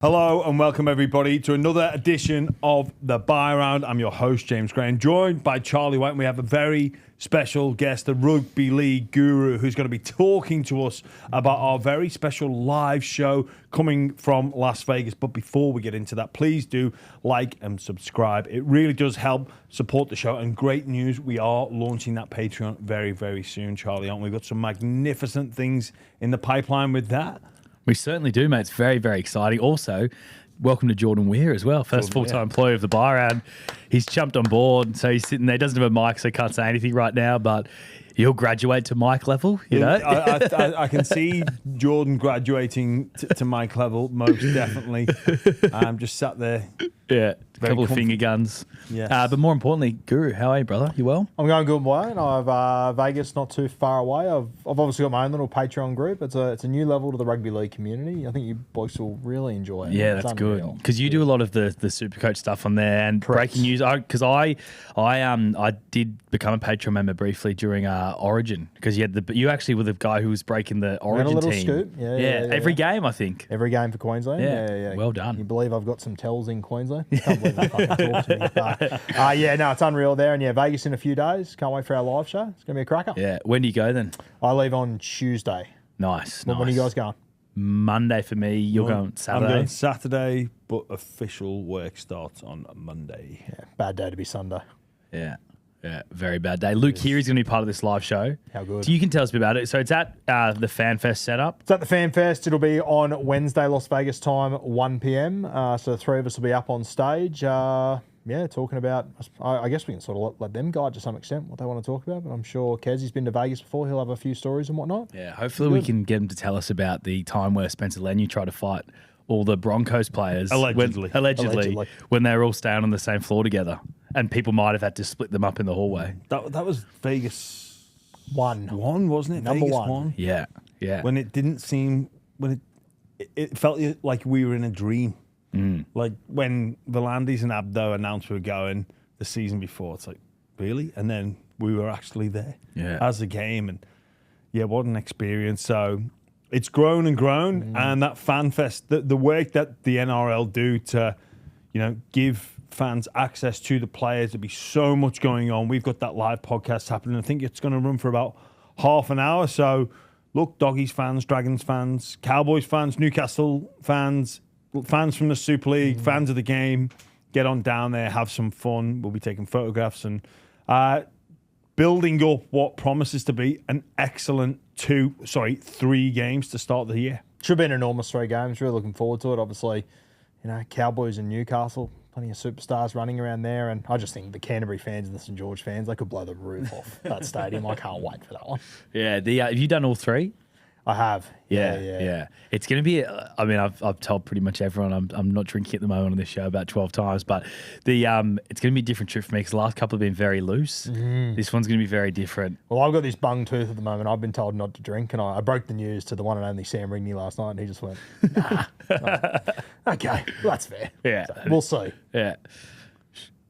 Hello and welcome everybody to another edition of the Buy Round. I'm your host, James Graham, joined by Charlie White, and we have a very special guest, the Rugby League Guru, who's going to be talking to us about our very special live show coming from Las Vegas. But before we get into that, please do like and subscribe. It really does help support the show. And great news, we are launching that Patreon very, very soon, Charlie, aren't we? We've got some magnificent things in the pipeline with that. We certainly do, mate. It's very, very exciting. Also, welcome to Jordan Weir as well. First full-time employee of the Buy Round. He's jumped on board, so he's sitting there. Doesn't have a mic, so can't say anything right now, but he'll graduate to mic level, you know? I can see Jordan graduating to mic level, most definitely. I'm just sat there. Yeah, a couple of finger guns. Yes. But more importantly, Guru, how are you, brother? You well? I'm going good, mate. I've Vegas not too far away. I've obviously got my own little Patreon group. It's a new level to the rugby league community. I think you boys will really enjoy it. Yeah, that's good because you do a lot of the Supercoach stuff on there and breaking news. Because I did become a Patreon member briefly during Origin because you actually were the guy who was breaking the Origin a little team. Scoop. Yeah, every game I think. Every game for Queensland. Yeah. Well done. You believe I've got some tells in Queensland? Can't believe that fucking talk to me. But, it's unreal there. And Vegas in a few days. Can't wait for our live show. It's going to be a cracker. Yeah. When do you go then? I leave on Tuesday. Nice. When are you guys going? Monday for me. You're going Saturday? I'm going Saturday, but official work starts on Monday. Yeah, bad day to be Sunday. Yeah. Yeah, very bad day. Luke here is going to be part of this live show. How good. So you can tell us a bit about it. So it's at the Fan Fest setup. It's at the Fan Fest. It'll be on Wednesday, Las Vegas time, 1 p.m. So the three of us will be up on stage. Talking about, I guess we can sort of let them guide to some extent what they want to talk about. But I'm sure Kezzy's been to Vegas before. He'll have a few stories and whatnot. Yeah, hopefully we can get him to tell us about the time where Spencer Leniu tried to fight all the Broncos players. Allegedly. When they were all staying on the same floor together. And people might have had to split them up in the hallway. That was Vegas 1, wasn't it? Number Vegas 1. Yeah. When it didn't seem, it felt like we were in a dream. Like when Volandis and Abdo announced we were going the season before, it's like, really? And then we were actually there as a game. And what an experience. So it's grown and grown. And that Fan Fest, the work that the NRL do to, give fans access to the players. There'll be so much going on. We've got that live podcast happening. I think it's going to run for about half an hour. So look, Doggies fans, Dragons fans, Cowboys fans, Newcastle fans, fans from the Super League, fans of the game, get on down there, have some fun. We'll be taking photographs and building up what promises to be an excellent 3 games to start the year. Should be an enormous 3 games. Really looking forward to it. Obviously, Cowboys and Newcastle, plenty of superstars running around there. And I just think the Canterbury fans and the St George fans, they could blow the roof off that stadium. I can't wait for that one. Yeah. Have you done all 3? I have. Yeah. It's going to be, I've told pretty much everyone I'm not drinking at the moment on this show about 12 times, but it's going to be a different trip for me because the last couple have been very loose. This one's going to be very different. Well, I've got this bung tooth at the moment. I've been told not to drink, and I broke the news to the one and only Sam Rigney last night, and he just went, nah. Okay, well, that's fair. Yeah. So we'll see. Yeah.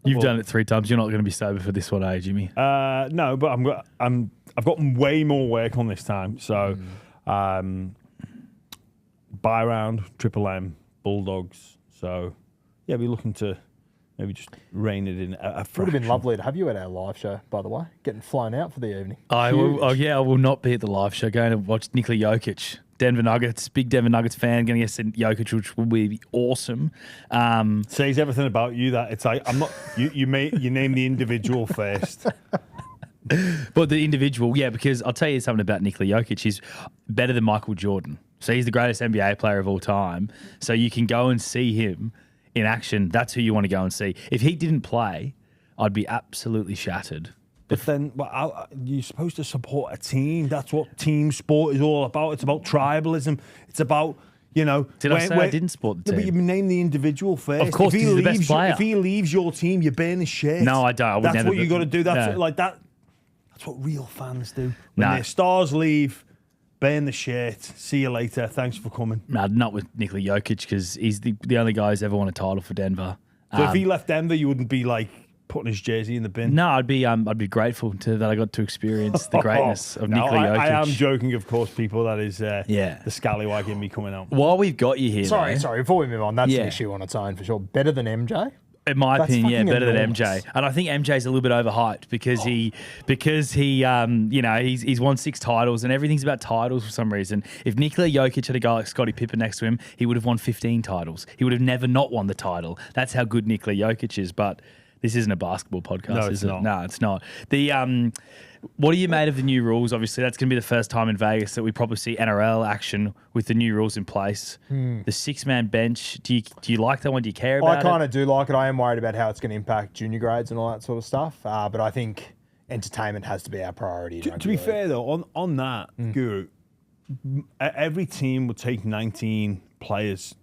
You've done it 3 times. You're not going to be sober for this one, eh, Jimmy? No, but I've got way more work on this time, so... Buy Round, Triple M, Bulldogs. So, we're looking to maybe just rein it in a fraction. Would have been lovely to have you at our live show, by the way. Getting flown out for the evening. I will not be at the live show. Going to watch Nikola Jokic, Denver Nuggets, big Denver Nuggets fan. Going to get Jokic, which will be awesome. Says everything about you. That it's like I'm not. You name the individual first. But the individual, because I'll tell you something about Nikola Jokic. He's better than Michael Jordan. So he's the greatest NBA player of all time. So you can go and see him in action. That's who you want to go and see. If he didn't play, I'd be absolutely shattered. But then you're supposed to support a team. That's what team sport is all about. It's about tribalism. It's about, Did I say I didn't support the team? But you name the individual first. Of course, he's the best player. If he leaves your team, you burn his shirt. No, I don't. That's what you got to do. That's like that. That's what real fans do. When their stars leave, burn the shirt. See you later. Thanks for coming. No, not with Nikola Jokic because he's the only guy who's ever won a title for Denver. So if he left Denver, you wouldn't be like putting his jersey in the bin. No, I'd be grateful that I got to experience the greatness of Nikola Jokic. I am joking, of course, people. That is the scallywag in me coming out. While we've got you here, sorry. Before we move on, that's an issue on its own for sure. Better than MJ. In my opinion, better enormous. than MJ, and I think MJ's a little bit overhyped because he he's won 6 titles and everything's about titles for some reason. If Nikola Jokic had a guy like Scottie Pippen next to him, he would have won 15 titles. He would have never not won the title. That's how good Nikola Jokic is. But this isn't a basketball podcast, is it? No, it's not. What are you made of the new rules? Obviously, that's going to be the first time in Vegas that we probably see NRL action with the new rules in place. The 6-man bench. Do you like that one? Do you care about it? I kind of do like it. I am worried about how it's going to impact junior grades and all that sort of stuff. But I think entertainment has to be our priority. To be fair, though, on that, Guru, every team would take 19 players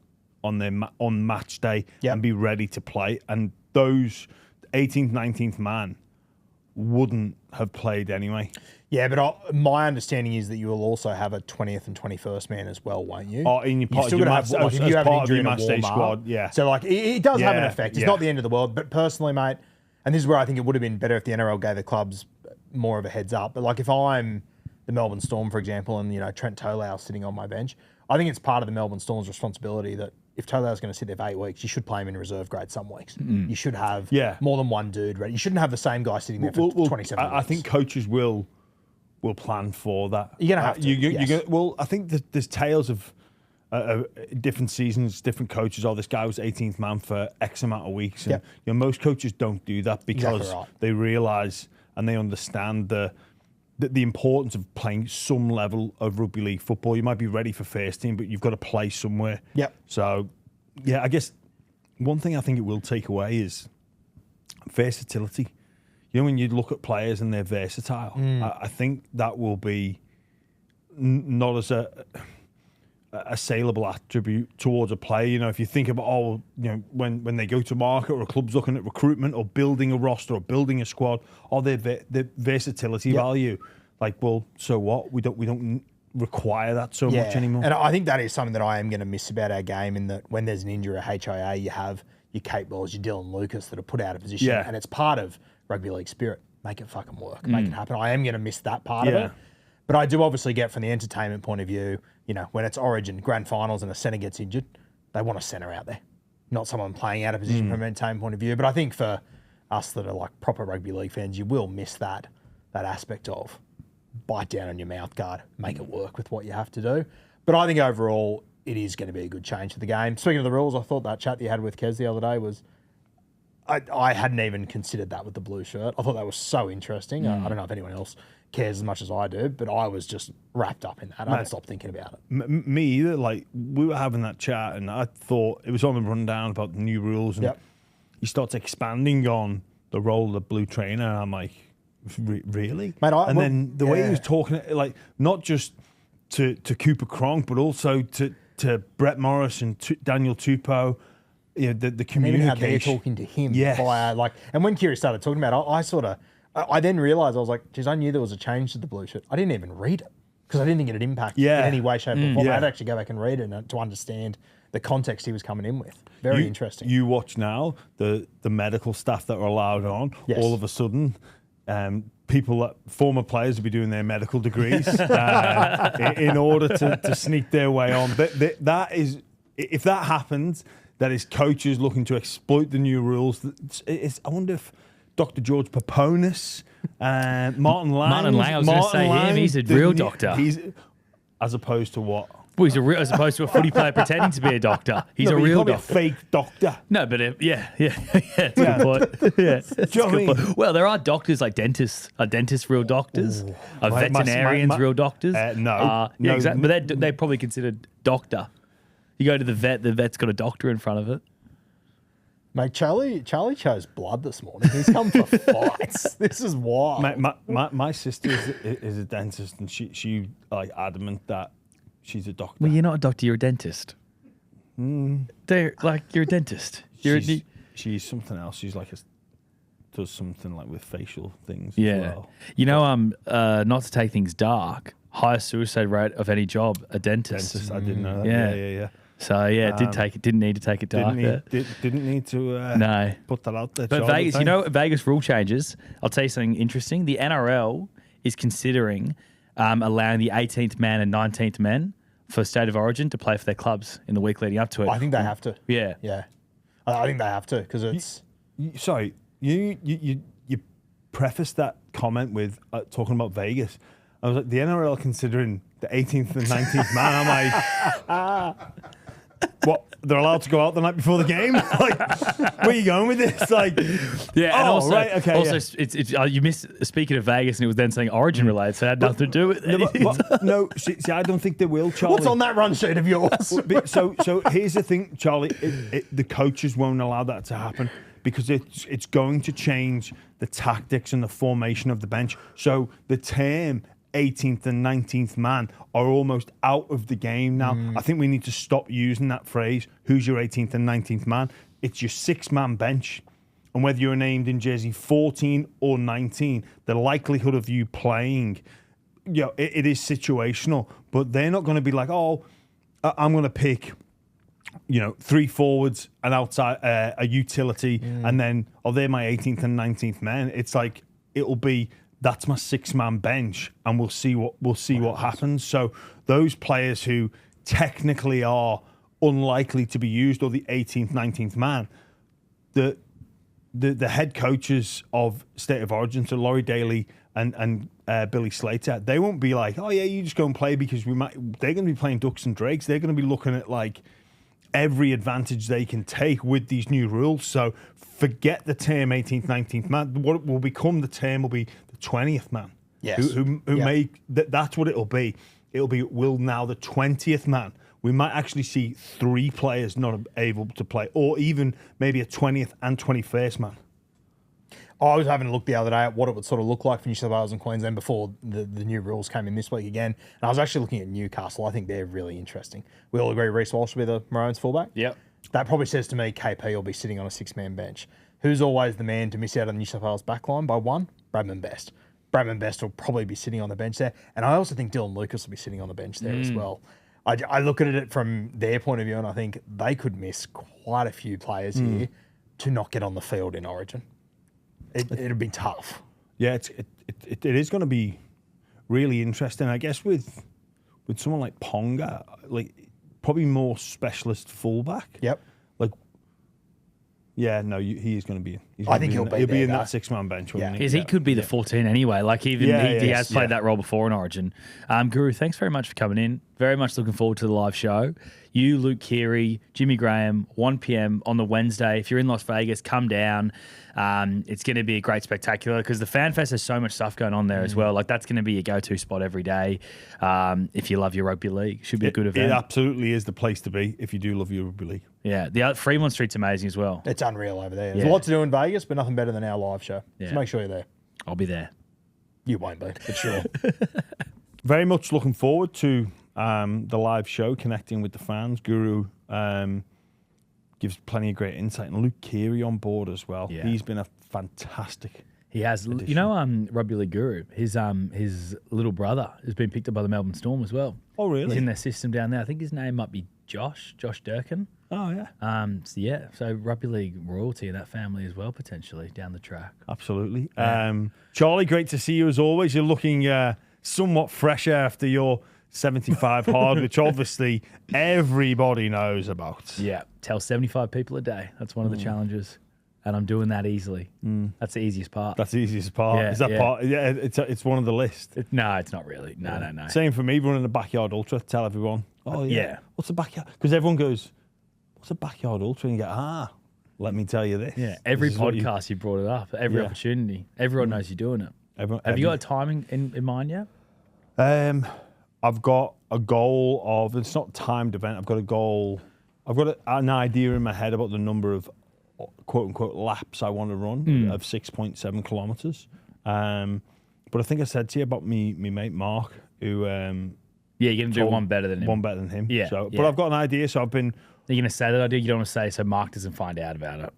on match day and be ready to play. And those 18th, 19th man wouldn't have played anyway. Yeah, but my understanding is that you will also have a 20th and 21st man as well, won't you? Oh, in your part, you have an injury in a warm-up, squad, yeah. So like it does have an effect. It's not the end of the world, but personally, mate, and this is where I think it would have been better if the NRL gave the clubs more of a heads up. But like if I'm the Melbourne Storm, for example, and Trent Tolau sitting on my bench, I think it's part of the Melbourne Storm's responsibility that if Tolau's going to sit there for 8 weeks, you should play him in reserve grade some weeks. You should have more than one dude ready. You shouldn't have the same guy sitting there for 27 weeks. I think coaches will plan for that. You're going to have to. I think there's tales of different seasons, different coaches. Oh, this guy was 18th man for X amount of weeks. And most coaches don't do that because they realise and they understand the importance of playing some level of rugby league football. You might be ready for first team, but you've got to play somewhere. Yep. So, I guess one thing I think it will take away is versatility. When you look at players and they're versatile, I think that will be not as a saleable attribute towards a player. If you think about, when they go to market or a club's looking at recruitment or building a roster or building a squad, or their versatility value, so what? We don't require that so much anymore. And I think that is something that I am going to miss about our game, in that when there's an injury or HIA, you have your Kate Balls, your Dylan Lucas that are put out of position, and it's part of rugby league spirit. Make it fucking work. Make it happen. I am going to miss that part of it. But I do obviously get, from the entertainment point of view, when it's Origin grand finals and a centre gets injured, they want a centre out there, not someone playing out of position from an entertainment point of view. But I think for us that are like proper rugby league fans, you will miss that aspect of bite down on your mouth guard, make it work with what you have to do. But I think overall it is going to be a good change to the game. Speaking of the rules, I thought that chat that you had with Kez the other day was, I hadn't even considered that with the blue shirt. I thought that was so interesting. I don't know if anyone else cares as much as I do, but I was just wrapped up in that. I haven't stopped thinking about it. Me either. We were having that chat and I thought it was on the rundown about the new rules, and he starts expanding on the role of the blue trainer, and I'm like, really? Mate, then the way he was talking, not just to Cooper Cronk, but also to Brett Morris and Daniel Tupou, the communication. And even how they're talking to him. Via, and when Kiri started talking about it, I then realised, I was like, geez, I knew there was a change to the blue shirt. I didn't even read it because I didn't think it had impacted in any way, shape or form. I had to actually go back and read it to understand the context he was coming in with. Very interesting. You watch now the medical staff that are allowed on, all of a sudden, former players will be doing their medical degrees in order to sneak their way on. That is, if that happens, that is coaches looking to exploit the new rules. I wonder if Dr. George Paponis, Martin Lang. I was going to say him. He's a real doctor. As opposed to what? Well, as opposed to a footy player pretending to be a doctor. He's a real doctor. A fake doctor. No, but it's a good point. That's a good point. Well, there are doctors like dentists. Are dentists real doctors? Are veterinarians real doctors? No. Yeah, exactly. But they're probably considered doctor. You go to the vet's got a doctor in front of it. Mate, Charlie chose blood this morning. He's come for fights. This is wild. My sister is a dentist, and she adamant that she's a doctor. Well, you're not a doctor. You're a dentist. You're a dentist. She's something else. She's does something with facial things. Yeah. As well. Not to take things dark, highest suicide rate of any job, a dentist. I didn't know that. Yeah. So yeah, didn't need to take it dark. Didn't need to no. put that out there. But Vegas, Vegas rule changes. I'll tell you something interesting. The NRL is considering allowing the 18th man and 19th men for State of Origin to play for their clubs in the week leading up to it. I think they have to. Yeah. Yeah. I think they have to because it's... Sorry, you prefaced that comment with talking about Vegas. I was like, the NRL considering the 18th and 19th man. I'm like, what? They're allowed to go out the night before the game? Like, where are you going with this? Like, yeah. And also, right, okay. Also, it's you missed speaking of Vegas, and it was then saying Origin related, so it had nothing to do with it. No, see, I don't think they will, Charlie. What's on that run sheet of yours? So here's the thing, Charlie. The coaches won't allow that to happen because it's going to change the tactics and the formation of the bench. So the term 18th and 19th man are almost out of the game now. I think we need to stop using that phrase, who's your 18th and 19th man? It's your 6-man bench. And whether you're named in jersey 14 or 19, the likelihood of you playing, it is situational. But they're not going to be like, I'm going to pick 3 forwards, an outside, a utility, and then, they're my 18th and 19th men. It's like, it'll be, that's my 6-man bench, and we'll see what happens. So those players who technically are unlikely to be used, or the 18th, 19th man, the head coaches of State of Origin, so Laurie Daly and Billy Slater, they won't be like, oh yeah, you just go and play because they're going to be playing ducks and drakes. They're going to be looking at like every advantage they can take with these new rules. So forget the term 18th, 19th man. What will become the term will be the 20th man. Yes. Who make that's what it'll be. It'll be now the 20th man. We might actually see 3 players not able to play, or even maybe a 20th and 21st man. I was having a look the other day at what it would sort of look like for New South Wales and Queensland before the new rules came in this week again. And I was actually looking at Newcastle. I think they're really interesting. We all agree Reece Walsh will be the Maroons fullback? Yep. That probably says to me KP will be sitting on a 6-man bench. Who's always the man to miss out on the New South Wales backline by one? Bradman Best. Bradman Best will probably be sitting on the bench there. And I also think Dylan Lucas will be sitting on the bench there as well. I look at it from their point of view, and I think they could miss quite a few players here to not get on the field in Origin. It'd be tough. Yeah, it is going to be really interesting. I guess with someone like Ponga, like probably more specialist fullback. Yep. Like, yeah, no, he is going to be. I think he'll be in that 6-man bench. Yeah. He? Because he could be the 14 anyway. Like he has played that role before in Origin. Guru, thanks very much for coming in. Very much looking forward to the live show. You, Luke Keary, Jimmy Graham, 1 p.m. on the Wednesday. If you're in Las Vegas, come down. It's going to be a great spectacular because the Fan Fest has so much stuff going on there as well. Like that's going to be your go-to spot every day if you love your rugby league. Should be a good event. It absolutely is the place to be if you do love your rugby league. Yeah, the Fremont Street's amazing as well. It's unreal over there. There's a lot to do in Vegas, but nothing better than our live show. Yeah. So make sure you're there. I'll be there. You won't be, but sure. Very much looking forward to the live show, connecting with the fans. Guru gives plenty of great insight, and Luke Keary on board as well. Yeah. He's been a fantastic. He has. addition. You know, Rugby League Guru, his little brother has been picked up by the Melbourne Storm as well. Oh, really? He's in their system down there. I think his name might be Josh Durkin. Oh, yeah. So Rugby League royalty in that family as well, potentially down the track. Absolutely. Charlie, great to see you as always. You're looking somewhat fresher after your 75 hard, which obviously everybody knows about. Yeah, tell 75 people a day. That's one of the challenges. And I'm doing that easily. That's the easiest part. That's the easiest part. Yeah, Is that part? Yeah, it's one of the list. No, it's not really. No. Same for me, running the backyard ultra. Tell everyone. Oh, yeah. What's a backyard? Because everyone goes, what's a backyard ultra? And you go, let me tell you this. Yeah, every This is what podcast you brought it up, every opportunity. Everyone knows you're doing it. Have you got a timing in mind yet? I've got a goal of, it's not timed event, I've got a goal, I've got an idea in my head about the number of quote-unquote laps I want to run of 6.7 kilometres. But I think I said to you about me mate Mark, who... you're going to do one better than him. One better than him. Yeah. So, but I've got an idea, so I've been... Are you going to say that idea? You don't want to say so Mark doesn't find out about it?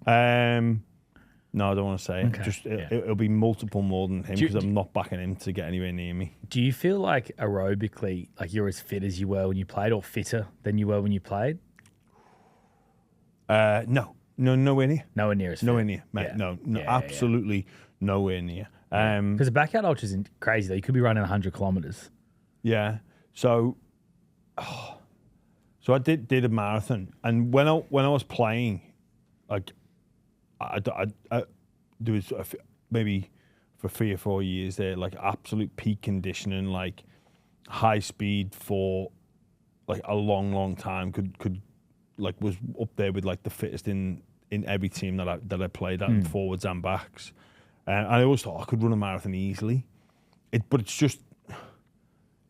No, I don't want to say it. Okay. Just it'll be multiple more than him because I'm not backing him to get anywhere near me. Do you feel like aerobically, like you're as fit as you were when you played, or fitter than you were when you played? Nowhere near. Nowhere near as fit. Nowhere near, mate. Yeah. No, Yeah, absolutely nowhere near. Because the backyard ultra isn't crazy though. You could be running 100 kilometers. Yeah. So I did a marathon, and when I was playing, like, I there was maybe for 3 or 4 years there, like absolute peak conditioning, like high speed for like a long time. Could like was up there with like the fittest in every team that I played at, forwards and backs. And I always thought I could run a marathon easily. But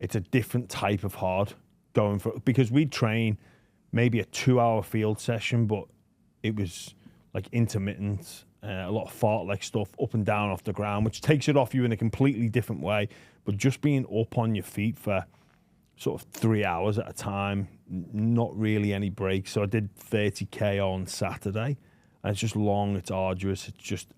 it's a different type of hard going for, because we train maybe a 2-hour field session, but it was like intermittent, a lot of fartlek stuff up and down off the ground, which takes it off you in a completely different way. But just being up on your feet for sort of 3 hours at a time, not really any breaks. So I did 30K on Saturday. And it's just long, it's arduous,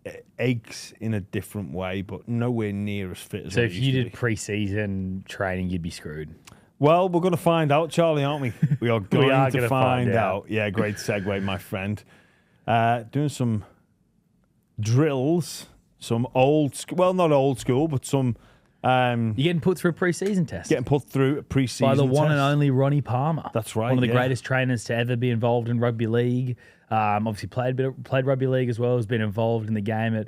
it aches in a different way, but nowhere near as fit as So it if used you to did be. pre-season training, you'd be screwed. Well, we're going to find out, Charlie, aren't we? We are going to gonna find find out. Yeah, great segue, my friend. Doing some drills, some old school, well, not old school, but some... You're getting put through a pre-season test. Getting put through a pre-season by the one test. and only Ronnie Palmer. That's right, One of the yeah. greatest trainers to ever be involved in rugby league. Obviously played rugby league as well. Has been involved in the game at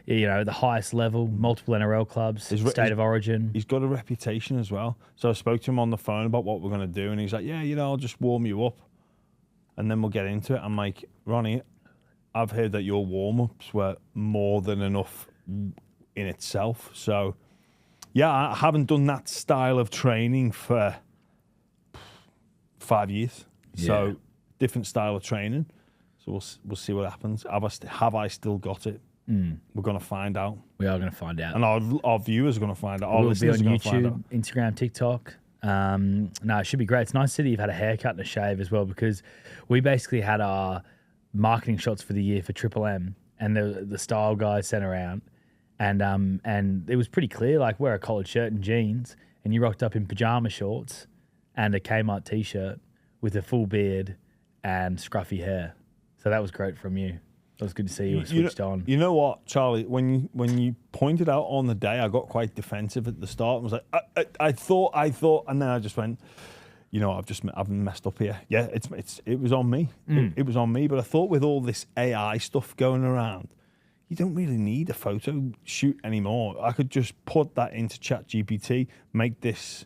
the highest level, multiple NRL clubs, state of origin. He's got a reputation as well. So I spoke to him on the phone about what we're going to do, and he's like, "Yeah, I'll just warm you up, and then we'll get into it." I'm like, "Ronnie, I've heard that your warm-ups were more than enough in itself, so." Yeah, I haven't done that style of training for 5 years. Yeah. So different style of training. So we'll see what happens. Have I still got it? We're going to find out. We are going to find out. And our viewers are going to find out. Our We'll be on listeners are going to find out. YouTube, Instagram, TikTok. No, it should be great. It's nice to see that you've had a haircut and a shave as well, because we basically had our marketing shots for the year for Triple M, and the style guys sent around. And it was pretty clear, like, wear a collared shirt and jeans, and you rocked up in pajama shorts and a Kmart t-shirt with a full beard and scruffy hair. So that was great from you. It was good to see you switched on. You know what, Charlie? When you pointed out on the day, I got quite defensive at the start. I was like, I thought, and then I just went, I've messed up here. Yeah, it was on me. It was on me. But I thought with all this AI stuff going around, you don't really need a photo shoot anymore. I could just put that into ChatGPT, make this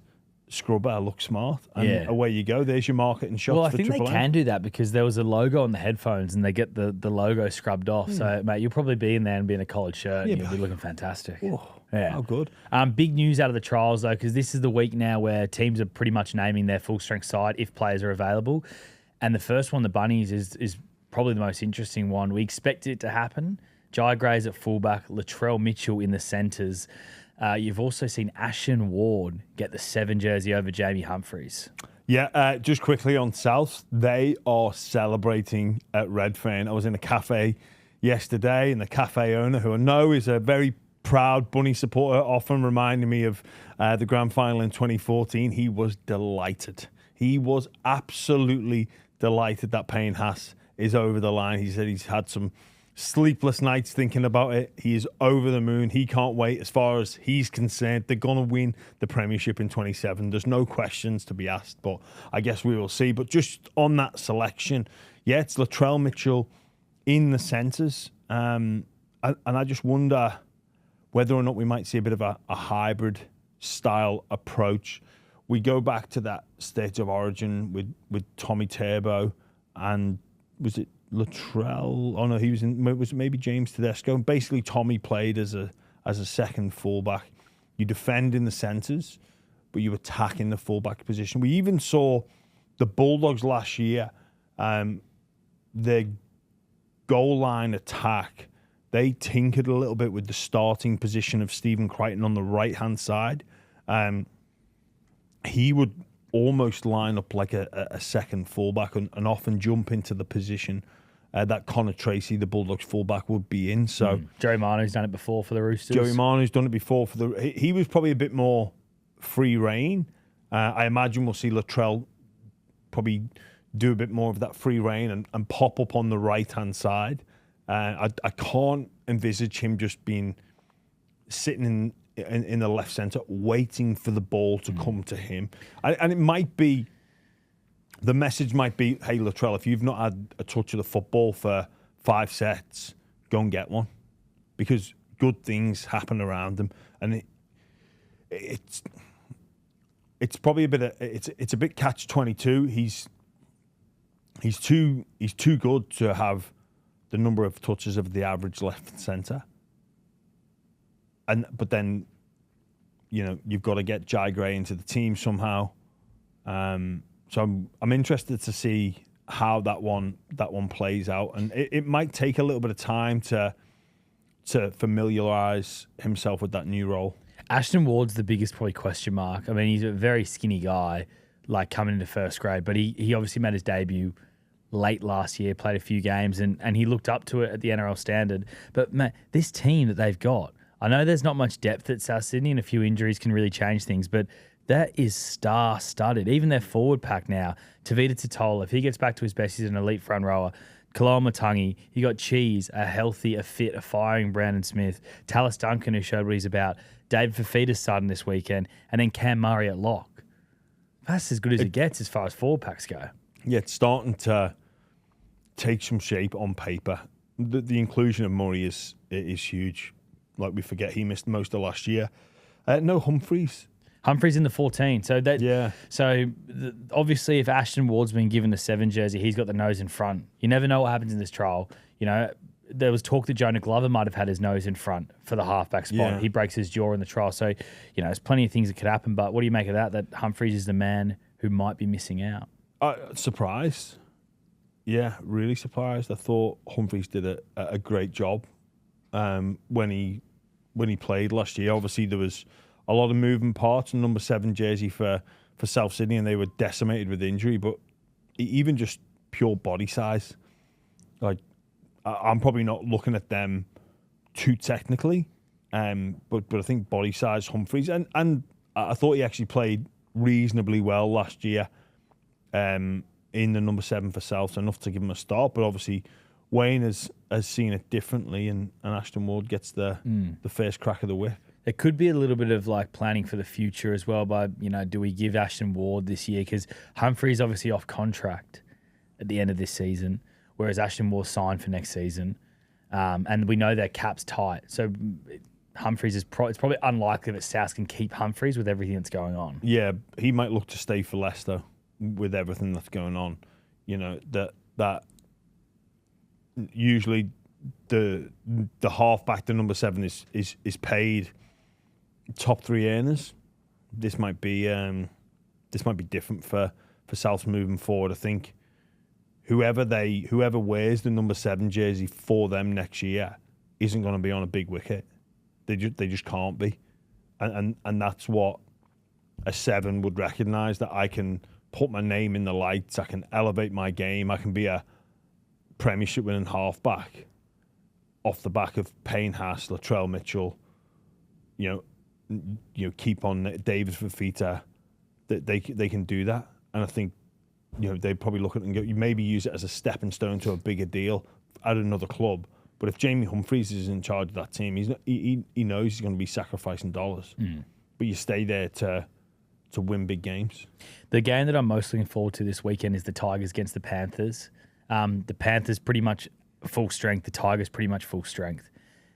scrubber look smart, and away you go. There's your marketing shots. Well, I for think they Triple M. can do that because there was a logo on the headphones and they get the logo scrubbed off. So, mate, you'll probably be in there and be in a collared shirt and you'll be looking fantastic. Oh, yeah. how good. Big news out of the trials, though, because this is the week now where teams are pretty much naming their full-strength side if players are available. And the first one, the Bunnies, is probably the most interesting one. We expect it to happen. Jai Gray's at fullback, Latrell Mitchell in the centres. You've also seen Ashen Ward get the 7 jersey over Jamie Humphreys. Yeah, just quickly on South, they are celebrating at Redfern. I was in a cafe yesterday, and the cafe owner, who I know is a very proud Bunny supporter, often reminding me of the grand final in 2014, he was delighted. He was absolutely delighted that Payne Haas is over the line. He said he's had some sleepless nights thinking about it. He is over the moon. He can't wait. As far as he's concerned, they're going to win the Premiership in 27. There's no questions to be asked, but I guess we will see. But just on that selection, yeah, it's Latrell Mitchell in the centres. And I just wonder whether or not we might see a bit of a hybrid style approach. We go back to that state of origin with Tommy Turbo, and was it Latrell? Oh no, he was in. Was it maybe James Tedesco? And basically, Tommy played as a second fullback. You defend in the centres, but you attack in the fullback position. We even saw the Bulldogs last year. Their goal line attack, they tinkered a little bit with the starting position of Stephen Crichton on the right hand side. He would almost line up like a second fullback and often jump into the position that Connor Tracy, the Bulldogs fullback, would be in. So Joey Manu's done it before for the Roosters. Joey Manu's done it before for the. He was probably a bit more free reign. I imagine we'll see Latrell probably do a bit more of that free reign and pop up on the right-hand side. I can't envisage him just being sitting in the left centre waiting for the ball to come to him. And it might be, the message might be, hey, Latrell, if you've not had a touch of the football for 5 sets, go and get one. Because good things happen around him. And it's probably a bit it's a bit catch-22. He's too good to have the number of touches of the average left centre. But then, you've got to get Jai Gray into the team somehow. So I'm interested to see how that one plays out, and it might take a little bit of time to familiarise himself with that new role. Ashton Ward's the biggest probably question mark. I mean, he's a very skinny guy, like coming into first grade, but he obviously made his debut late last year, played a few games, and he looked up to it at the NRL standard. But man, this team that they've got, I know there's not much depth at South Sydney and a few injuries can really change things, but that is star-studded. Even their forward pack now, Tavita Totola, if he gets back to his best, he's an elite front rower. Kaloa Matangi, you got Cheese, a healthy, a fit, a firing Brandon Smith, Tallis Duncan, who showed what he's about, David Fafita's starting this weekend, and then Cam Murray at lock. That's as good as it gets as far as forward packs go. Yeah, it's starting to take some shape on paper. The inclusion of Murray is huge. Like, we forget he missed most of last year. No Humphreys. Humphreys in the 14. So obviously, if Ashton Ward's been given the 7 jersey, he's got the nose in front. You never know what happens in this trial. There was talk that Jonah Glover might have had his nose in front for the halfback spot. Yeah. He breaks his jaw in the trial. So, there's plenty of things that could happen. But what do you make of that Humphreys is the man who might be missing out? Surprised. Yeah, really surprised. I thought Humphreys did a great job when he played last year. Obviously, there was a lot of moving parts in number 7 jersey for South Sydney, and they were decimated with injury. But even just pure body size, like, I'm probably not looking at them too technically, but I think body size, Humphreys, and I thought he actually played reasonably well last year in the number 7 for South, so enough to give him a start. But obviously, Wayne has seen it differently, and Ashton Ward gets the first crack of the whip. There could be a little bit of like planning for the future as well by, do we give Ashton Ward this year? Because Humphrey's obviously off contract at the end of this season, whereas Ashton Ward's signed for next season. And we know their cap's tight. So Humphreys it's probably unlikely that South can keep Humphreys with everything that's going on. Yeah, he might look to stay for Leicester with everything that's going on. That usually the halfback, the number 7, is paid top 3 earners. This might be different for South moving forward. I think whoever wears the number 7 jersey for them next year isn't going to be on a big wicket. They just can't be, and that's what a 7 would recognise, that I can put my name in the lights, I can elevate my game, I can be a Premiership winning halfback off the back of Payne Haas, Latrell Mitchell, keep on David Fafita. That they can do that, and I think they probably look at it and go, you maybe use it as a stepping stone to a bigger deal at another club. But if Jamie Humphreys is in charge of that team, he knows he's going to be sacrificing dollars. But you stay there to win big games. The game that I'm most looking forward to this weekend is the Tigers against the Panthers. The Panthers pretty much full strength. The Tigers pretty much full strength.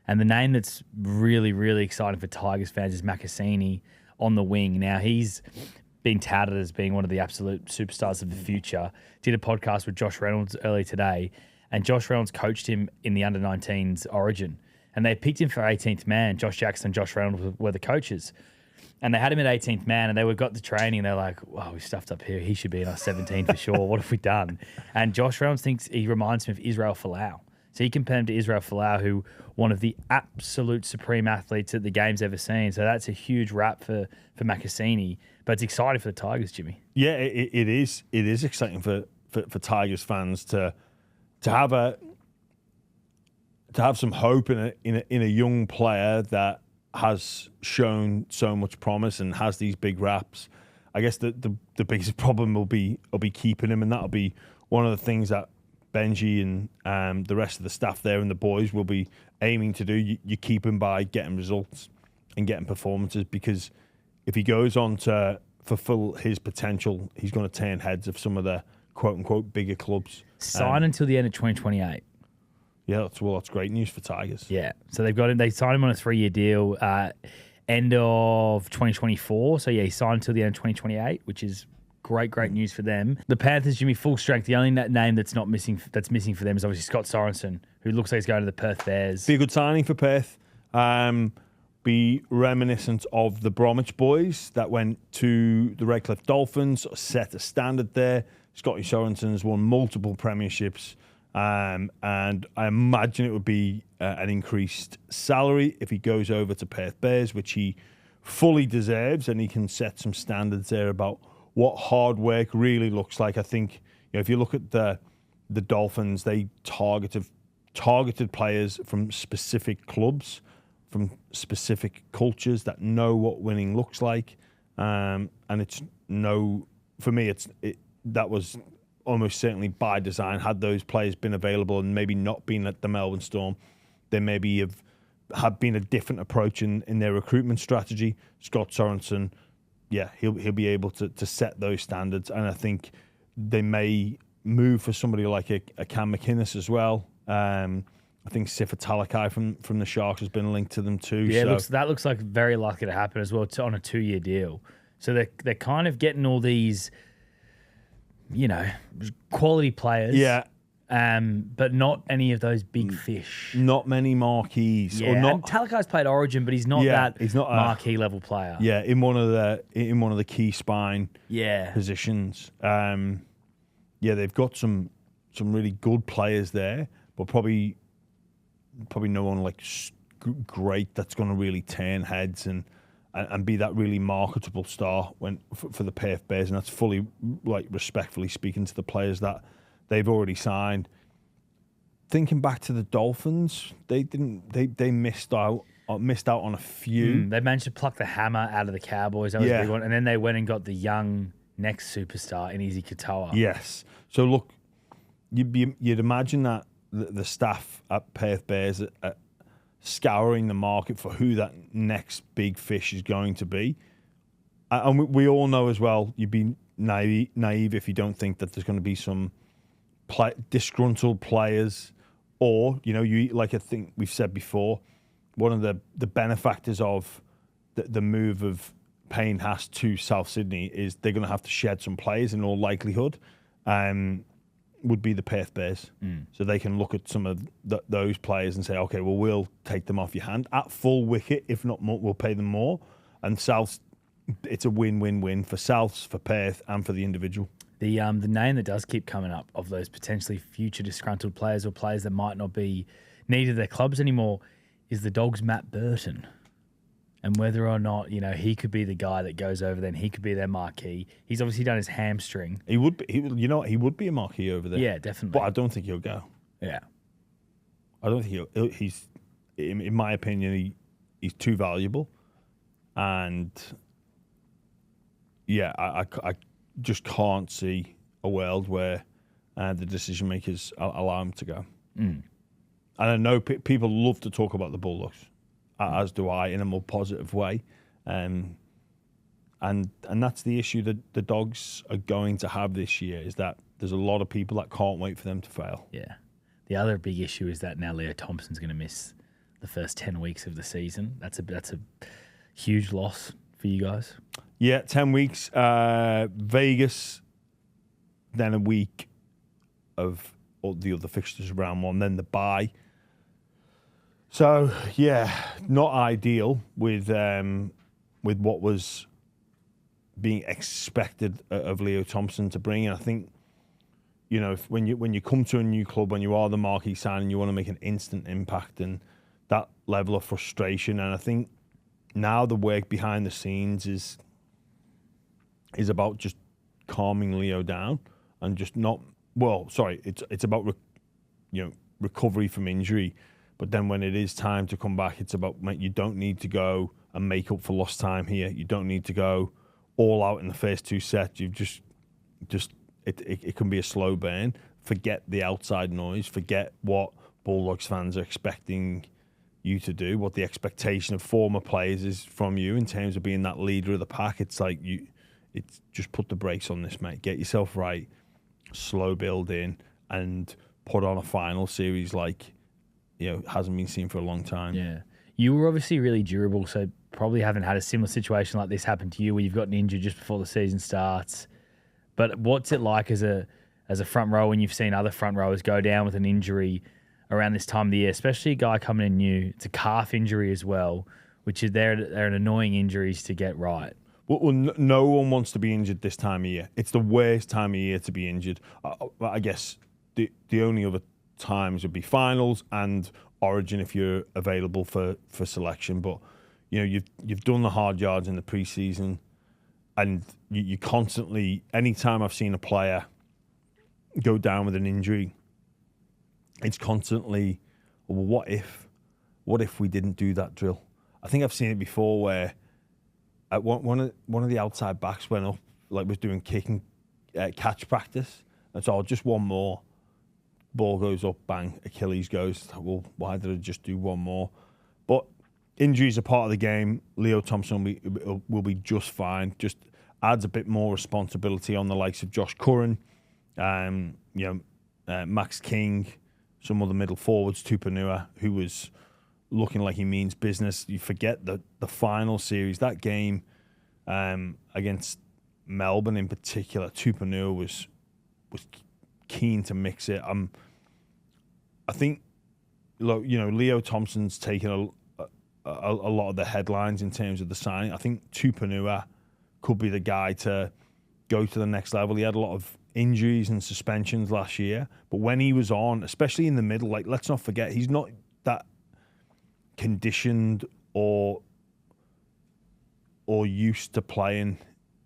And the name that's really, really exciting for Tigers fans is Makasini on the wing. Now, he's been touted as being one of the absolute superstars of the future. Did a podcast with Josh Reynolds earlier today, and Josh Reynolds coached him in the under-19s Origin. And they picked him for 18th man. Josh Jackson and Josh Reynolds were the coaches. And they had him at 18th man, and they got the training. They're like, wow, we stuffed up here. He should be in our 17 for sure. What have we done? And Josh Reynolds thinks he reminds him of Israel Folau. So he compared him to Israel Folau, who one of the absolute supreme athletes that the game's ever seen. So that's a huge rap for Makasini. But it's exciting for the Tigers, Jimmy. Yeah, it is. It is exciting for Tigers fans to have some hope in a young player that has shown so much promise and has these big raps. I guess the biggest problem will be keeping him, and that'll be one of the things that Benji and the rest of the staff there and the boys will be aiming to do. You keep him by getting results and getting performances, because if he goes on to fulfill his potential, he's going to turn heads of some of the quote-unquote bigger clubs. Sign until the end of 2028. Yeah, that's great news for Tigers. Yeah. So they've got him. They signed him on a 3-year deal end of 2024. So, yeah, he signed until the end of 2028, which is great news for them. The Panthers, Jimmy, full strength. The only name that's missing for them is obviously Scott Sorensen, who looks like he's going to the Perth Bears. Be a good signing for Perth. Be reminiscent of the Bromwich boys that went to the Redcliffe Dolphins, sort of set a standard there. Scotty Sorensen's won multiple premierships, and I imagine it would be an increased salary if he goes over to Perth Bears, which he fully deserves, and he can set some standards there about what hard work really looks like. I think, if you look at the Dolphins, they targeted players from specific clubs, from specific cultures that know what winning looks like, and for me, that was almost certainly by design. Had those players been available and maybe not been at the Melbourne Storm, there maybe have been a different approach in their recruitment strategy. Scott Sorensen, yeah, he'll be able to set those standards, and I think they may move for somebody like a Cam McInnes as well. I think Sifa Talakai from the Sharks has been linked to them too. Yeah, that looks like very likely to happen as well, on a 2-year deal. So they're kind of getting all these, quality players. Yeah. But not any of those big fish. Not many marquees. Yeah, and Talakai's played Origin, but he's not he's not marquee level player. Yeah, in one of the key spine positions. They've got some really good players there, but probably no one like great that's going to really turn heads and be that really marketable star for the Perth Bears, and that's fully respectfully speaking to the players that they've already signed. Thinking back to the Dolphins, they missed out on a few. They managed to pluck the hammer out of the Cowboys. That was a big one, and then they went and got the young next superstar in Izzy Katoa. Yes. So look, you'd imagine that the staff at Perth Bears are scouring the market for who that next big fish is going to be. And we all know as well, you'd be naive if you don't think that there's going to be some disgruntled players, or, I think we've said before, one of the benefactors of the move of Payne Haas to South Sydney is they're going to have to shed some players in all likelihood. Would be the Perth Bears. So they can look at some of those players and say, okay, well, we'll take them off your hand at full wicket. If not more, we'll pay them more. And South, it's a win-win-win for Souths, for Perth, and for the individual. The name that does keep coming up of those potentially future disgruntled players or players that might not be needed at their clubs anymore is the Dogs' Matt Burton. And whether or not, he could be the guy that goes over there and he could be their marquee. He's obviously done his hamstring. He would be. He would be a marquee over there. Yeah, definitely. But I don't think he'll go. Yeah. I don't think he's, in my opinion, he's too valuable. And, yeah, I just can't see a world where the decision makers allow him to go. And I know people love to talk about the Bulldogs, as do I, in a more positive way. And that's the issue that the Dogs are going to have this year, is that there's a lot of people that can't wait for them to fail. Yeah. The other big issue is that now Leo Thompson's going to miss the first 10 weeks of the season. That's a huge loss for you guys. Yeah, 10 weeks. Vegas, then a week of all the other fixtures round one, then the bye. So, yeah, not ideal with what was being expected of Leo Thompson to bring. And I think, when you come to a new club, when you are the marquee signing, you want to make an instant impact, and that level of frustration. And I think now the work behind the scenes is about just calming Leo down and just not. Well, sorry, it's about recovery from injury. But then when it is time to come back, it's about, mate, you don't need to go and make up for lost time here. You don't need to go all out in the first 2 sets, you've just it can be a slow burn. Forget the outside noise. Forget what Bulldogs fans are expecting you to do, what the expectation of former players is from you in terms of being that leader of the pack. It's like it's just put the brakes on this, mate. Get yourself right, slow build in, and put on a final series like hasn't been seen for a long time. Yeah, you were obviously really durable, so probably haven't had a similar situation like this happen to you, where you've gotten injured just before the season starts. But what's it like as a front row when you've seen other front rowers go down with an injury around this time of the year, especially a guy coming in new? It's a calf injury as well, which is they're an annoying injuries to get right. Well, no one wants to be injured this time of year. It's the worst time of year to be injured. I guess the only other times would be finals and Origin if you're available for selection. But you've done the hard yards in the preseason, and you constantly. Anytime I've seen a player go down with an injury, it's constantly, well, what if we didn't do that drill? I think I've seen it before where one of the outside backs went up, like was doing kicking catch practice, and so just one more. Ball goes up, bang, Achilles goes. Well, why did I just do one more? But injuries are part of the game. Leo Thompson will be just fine. Just adds a bit more responsibility on the likes of Josh Curran, Max King, some other middle forwards, Tupanua, who was looking like he means business. You forget the final series, that game against Melbourne in particular, Tupanua was keen to mix it. I think, Leo Thompson's taken a lot of the headlines in terms of the signing. I think Tupanua could be the guy to go to the next level. He had a lot of injuries and suspensions last year, but when he was on, especially in the middle, like, let's not forget, he's not that conditioned or used to playing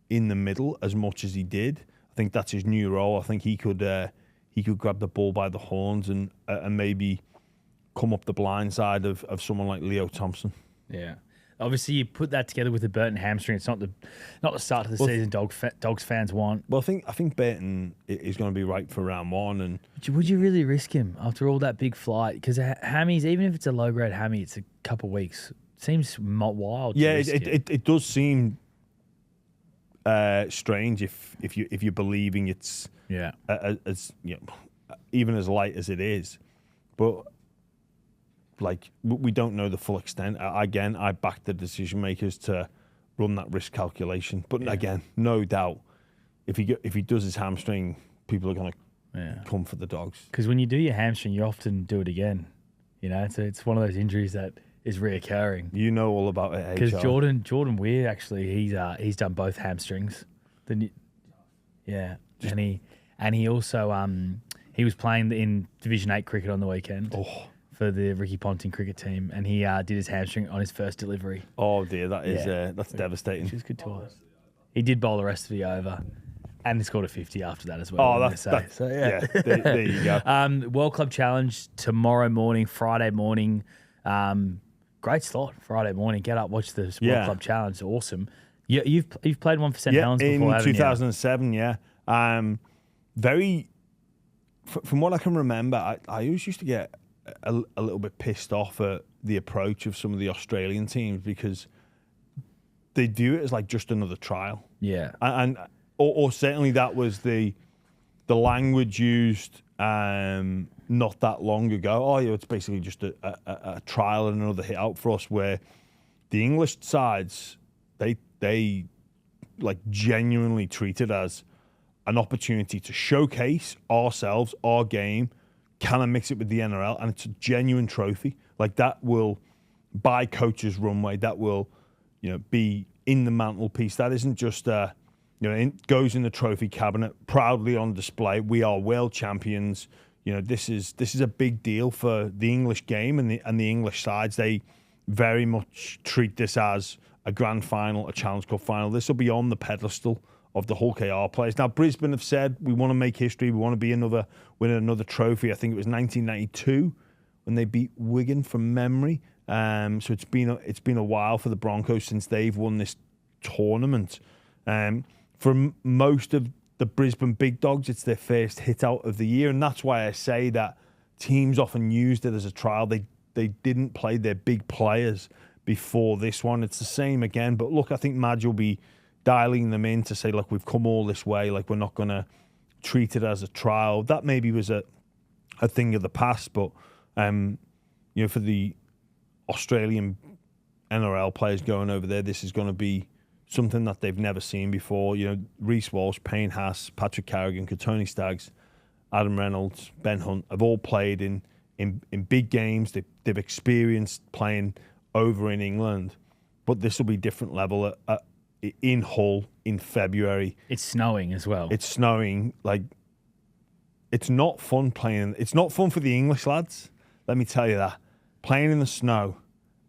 in the middle as much as he did. I think that's his new role. I think he could grab the ball by the horns and maybe come up the blind side of someone like Leo Thompson. Yeah. Obviously, you put that together with the Burton hamstring. It's not the start of the season Dogs fans want. Well, I think Burton is going to be right for round one. And would you really risk him after all that big flight? Because hammies, even if it's a low grade hammy, it's a couple of weeks. Seems wild. Yeah, it does seem strange if you're believing it's as even as light as it is, but. Like, we don't know the full extent. Again, I back the decision makers to run that risk calculation. But again, no doubt, if he does his hamstring, people are going to come for the Dogs. Because when you do your hamstring, you often do it again. It's one of those injuries that is reoccurring. You know all about it, because Jordan Weir actually he's done both hamstrings. And he also he was playing in Division 8 cricket on the weekend. For the Ricky Ponting cricket team, and he did his hamstring on his first delivery. Oh dear, that's devastating. Which is good to us. He did bowl the rest of the over, and he scored a 50 after that as well. There you go. World Club Challenge tomorrow morning, Friday morning. Great slot, Friday morning. Get up, watch the World Club Challenge. It's awesome. You've played one for St Helens before, in 2007. Yeah, very. From what I can remember, I always used to get a little bit pissed off at the approach of some of the Australian teams because they do it as like just another trial. Yeah. Or certainly that was the language used not that long ago. Oh, yeah, it's basically just a trial and another hit out for us, where the English sides, they like genuinely treat it as an opportunity to showcase ourselves, our game, can I mix it with the NRL? And it's a genuine trophy. Like, that will buy coaches runway. That will, be in the mantelpiece. That isn't just, it goes in the trophy cabinet, proudly on display. We are world champions. This is a big deal for the English game and the English sides. They very much treat this as a grand final, a Challenge Cup final. This will be on the pedestal of the Hull KR players. Now, Brisbane have said, we want to make history. We want to be win another trophy. I think it was 1992 when they beat Wigan from memory. So it's been a while for the Broncos since they've won this tournament. For most of the Brisbane Big Dogs, it's their first hit out of the year, and that's why I say that teams often used it as a trial. They didn't play their big players before this one. It's the same again, but look, I think Madge will be dialing them in to say, look, we've come all this way, like we're not going to treat it as a trial. That maybe was a thing of the past, but for the Australian NRL players going over there, this is going to be something that they've never seen before. Reece Walsh, Payne Haas, Patrick Carrigan, Tony Staggs, Adam Reynolds, Ben Hunt have all played in big games. They've experienced playing over in England, but this will be different level in Hull in February. It's snowing as well. It's snowing. Like, it's not fun playing. It's not fun for the English lads. Let me tell you that. Playing in the snow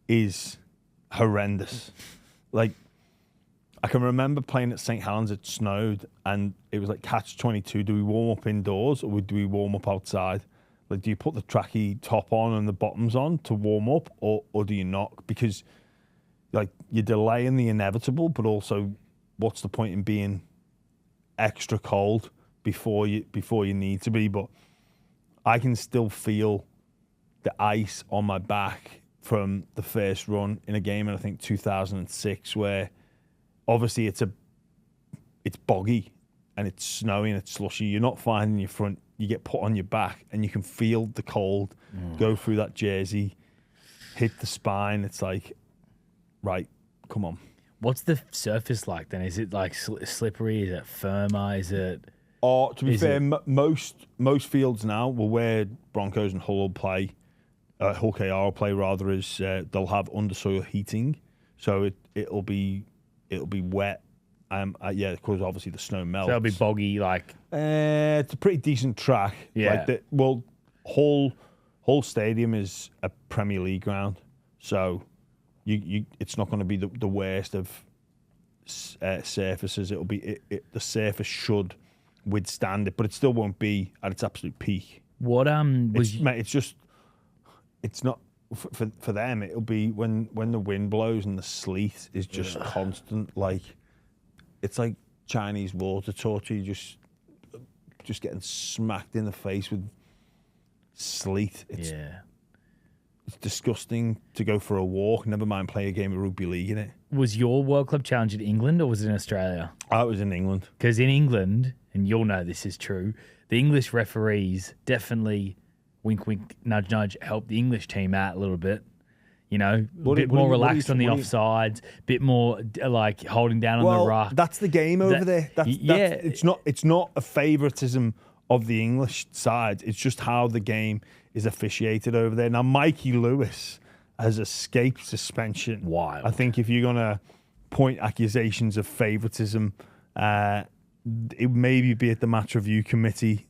is horrendous. Like, I can remember playing at St. Helens, it snowed, and it was like catch-22. Do we warm up indoors or do we warm up outside? Like, do you put the tracky top on and the bottoms on to warm up, or do you not? Because, like, you're delaying the inevitable, but also, what's the point in being extra cold before you need to be? But I can still feel the ice on my back from the first run in a game in, I think, 2006, where obviously it's boggy and it's snowy and it's slushy. You're not finding your front. You get put on your back and you can feel the cold go through that jersey, hit the spine. It's like, right, come on. What's the surface like then? Is it like slippery? Is it firmer? Is it... To be fair, most fields now will where Broncos and Hull will play, Hull KR will play rather, is they'll have undersoil heating, so it'll be wet. Because obviously the snow melts. So it'll be boggy, like... It's a pretty decent track. Yeah. Hull Stadium is a Premier League ground, so it's not going to be the worst of surfaces. It'll be the surface should withstand it, but it still won't be at its absolute peak. What it's not for them. It'll be when the wind blows and the sleet is just constant. Like, it's like Chinese water torture. You just getting smacked in the face with sleet. It's disgusting to go for a walk. Never mind play a game of rugby league in it. Was your World Club Challenge in England or was it in Australia? I was in England. Because in England, and you'll know this is true, the English referees definitely, wink, wink, nudge, nudge, help the English team out a little bit. A bit more relaxed on the offsides, a bit more like holding down on the ruck. That's the game over there. It's not a favouritism of the English side. It's just how the game is officiated over there. Now, Mikey Lewis has escaped suspension. Wild. I think if you're going to point accusations of favouritism, it maybe be at the match review committee.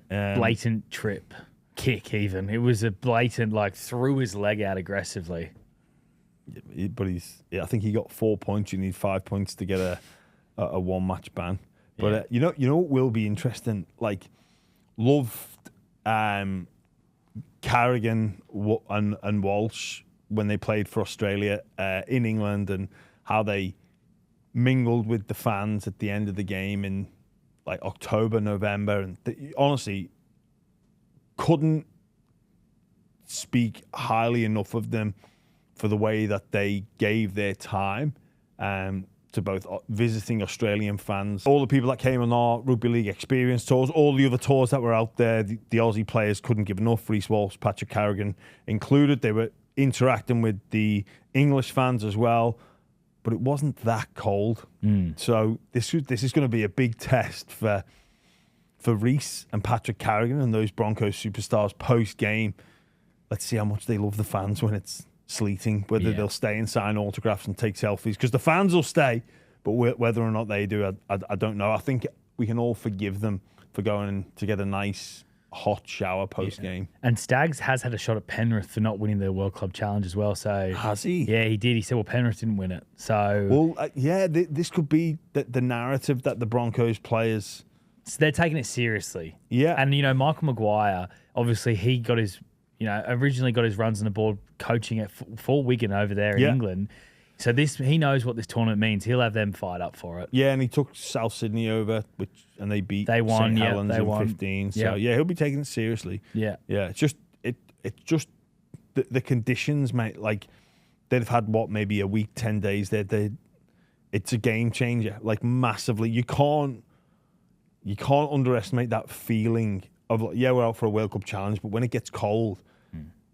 Blatant trip. Kick even. It was a blatant, like, threw his leg out aggressively. But I think he got 4 points. You need 5 points to get a one match ban. But you know what will be interesting? Like, loved Carrigan and Walsh when they played for Australia in England, and how they mingled with the fans at the end of the game in like October, November, and honestly couldn't speak highly enough of them for the way that they gave their time to both visiting Australian fans, all the people that came on our Rugby League experience tours, all the other tours that were out there. The Aussie players couldn't give enough. Reece Walsh, Patrick Carrigan included. They were interacting with the English fans as well, but it wasn't that cold. So this is going to be a big test for Reece and Patrick Carrigan and those Broncos superstars post-game. Let's see how much they love the fans when it's sleeting, whether they'll stay and sign autographs and take selfies, because the fans will stay, but whether or not they do, I don't know. I think we can all forgive them for going to get a nice hot shower post-game. And Staggs has had a shot at Penrith for not winning the World Club Challenge as well. So has he? Yeah, he did. He said, well, Penrith didn't win it. So this could be the narrative that the Broncos players... So they're taking it seriously. Yeah. And, Michael Maguire, obviously he got his, originally got his runs on the board coaching for Wigan over there in England. So he knows what this tournament means. He'll have them fired up for it. Yeah, and he took South Sydney over, and they beat They won, St. yeah, Helens they in won. 15. So Yeah. yeah, he'll be taking it seriously. Yeah. Yeah, it's just the conditions, mate. Like they've had maybe a week, 10 days. It's a game changer, like massively. You can't underestimate that feeling of like, yeah, we're out for a World Cup challenge, but when it gets cold,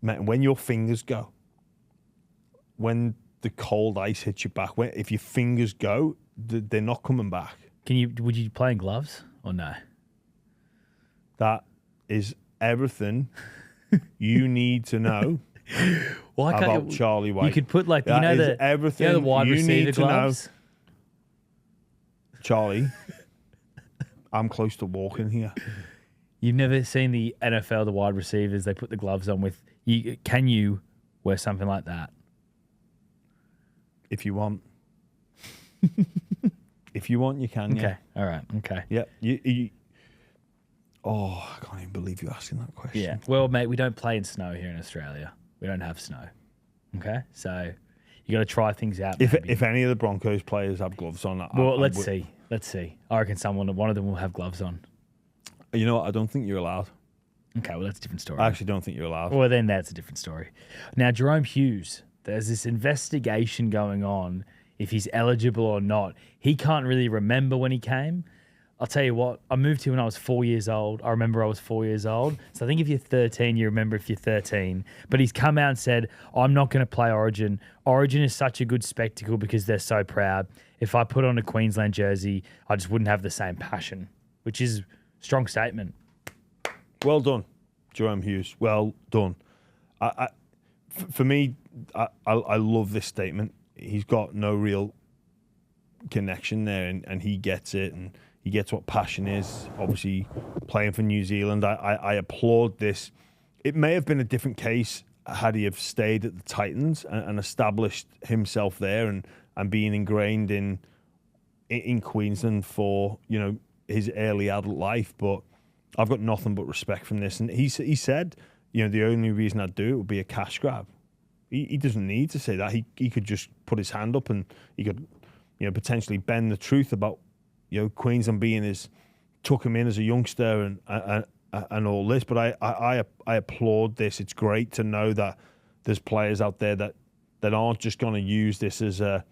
mate, when your fingers go, when the cold ice hits your back, if your fingers go, they're not coming back. Would you play in gloves or no? That is everything you need to know about Charlie White. You could put like That is the everything the wide you receiver need to gloves. know. Charlie, I'm close to walking here. You've never seen the NFL, the wide receivers, they put the gloves on with you. Can you wear something like that? If you want. If you want, you can. Yeah. Okay. All right. Okay. Yeah. I can't even believe you're asking that question. Yeah. Well, mate, we don't play in snow here in Australia. We don't have snow. Okay. So you got to try things out. If any of the Broncos players have gloves on, let's see. Let's see. I reckon one of them will have gloves on. You know what? I don't think you're allowed. Okay. Well, that's a different story. I actually don't think you're allowed. Well, then that's a different story. Now, Jahrome Hughes, there's this investigation going on if he's eligible or not. He can't really remember when he came. I'll tell you what, I moved here when I was 4 years old. I remember I was 4 years old. So I think if you're 13, you remember if you're 13. But he's come out and said, I'm not going to play Origin. Origin is such a good spectacle because they're so proud. If I put on a Queensland jersey, I just wouldn't have the same passion, which is a strong statement. Well done, Jahrome Hughes. Well done. For me, I love this statement. He's got no real connection there, and he gets it, and he gets what passion is. Obviously, playing for New Zealand, I applaud this. It may have been a different case had he have stayed at the Titans and established himself there and being ingrained in Queensland for his early adult life. But I've got nothing but respect from this, and he said, the only reason I'd do it would be a cash grab. He doesn't need to say that. He could just put his hand up and he could, potentially bend the truth about, Queensland took him in as a youngster and all this. But I applaud this. It's great to know that there's players out there that aren't just going to use this as a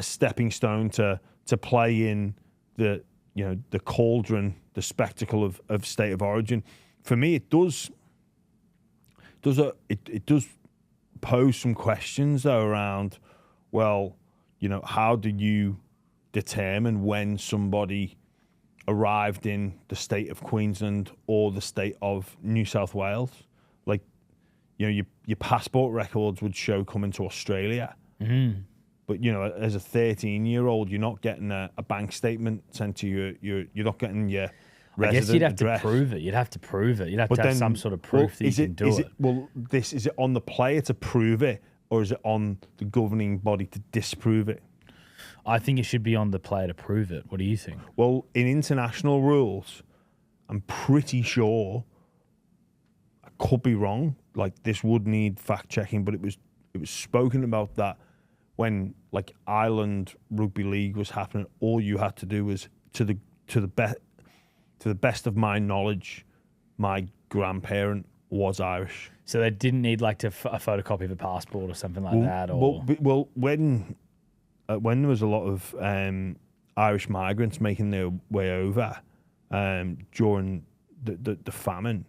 stepping stone to play in the cauldron, the spectacle of state of origin. For me, it does pose some questions though around, well, how do you determine when somebody arrived in the state of Queensland or the state of New South Wales? Like, your passport records would show coming to Australia. Mm-hmm. But, as a 13-year-old, you're not getting a bank statement sent to you. You're not getting your resident I guess you'd have address. to prove it. You'd have to prove it. You'd have to have some sort of proof that you can do it. Is it on the player to prove it, or is it on the governing body to disprove it? I think it should be on the player to prove it. What do you think? Well, in international rules, I'm pretty sure, I could be wrong, like this would need fact checking, but it was spoken about that when like Ireland Rugby League was happening, all you had to do was to the best of my knowledge, my grandparent was Irish. So they didn't need like a photocopy of a passport or something like that? Or Well, when there was a lot of Irish migrants making their way over during the famine,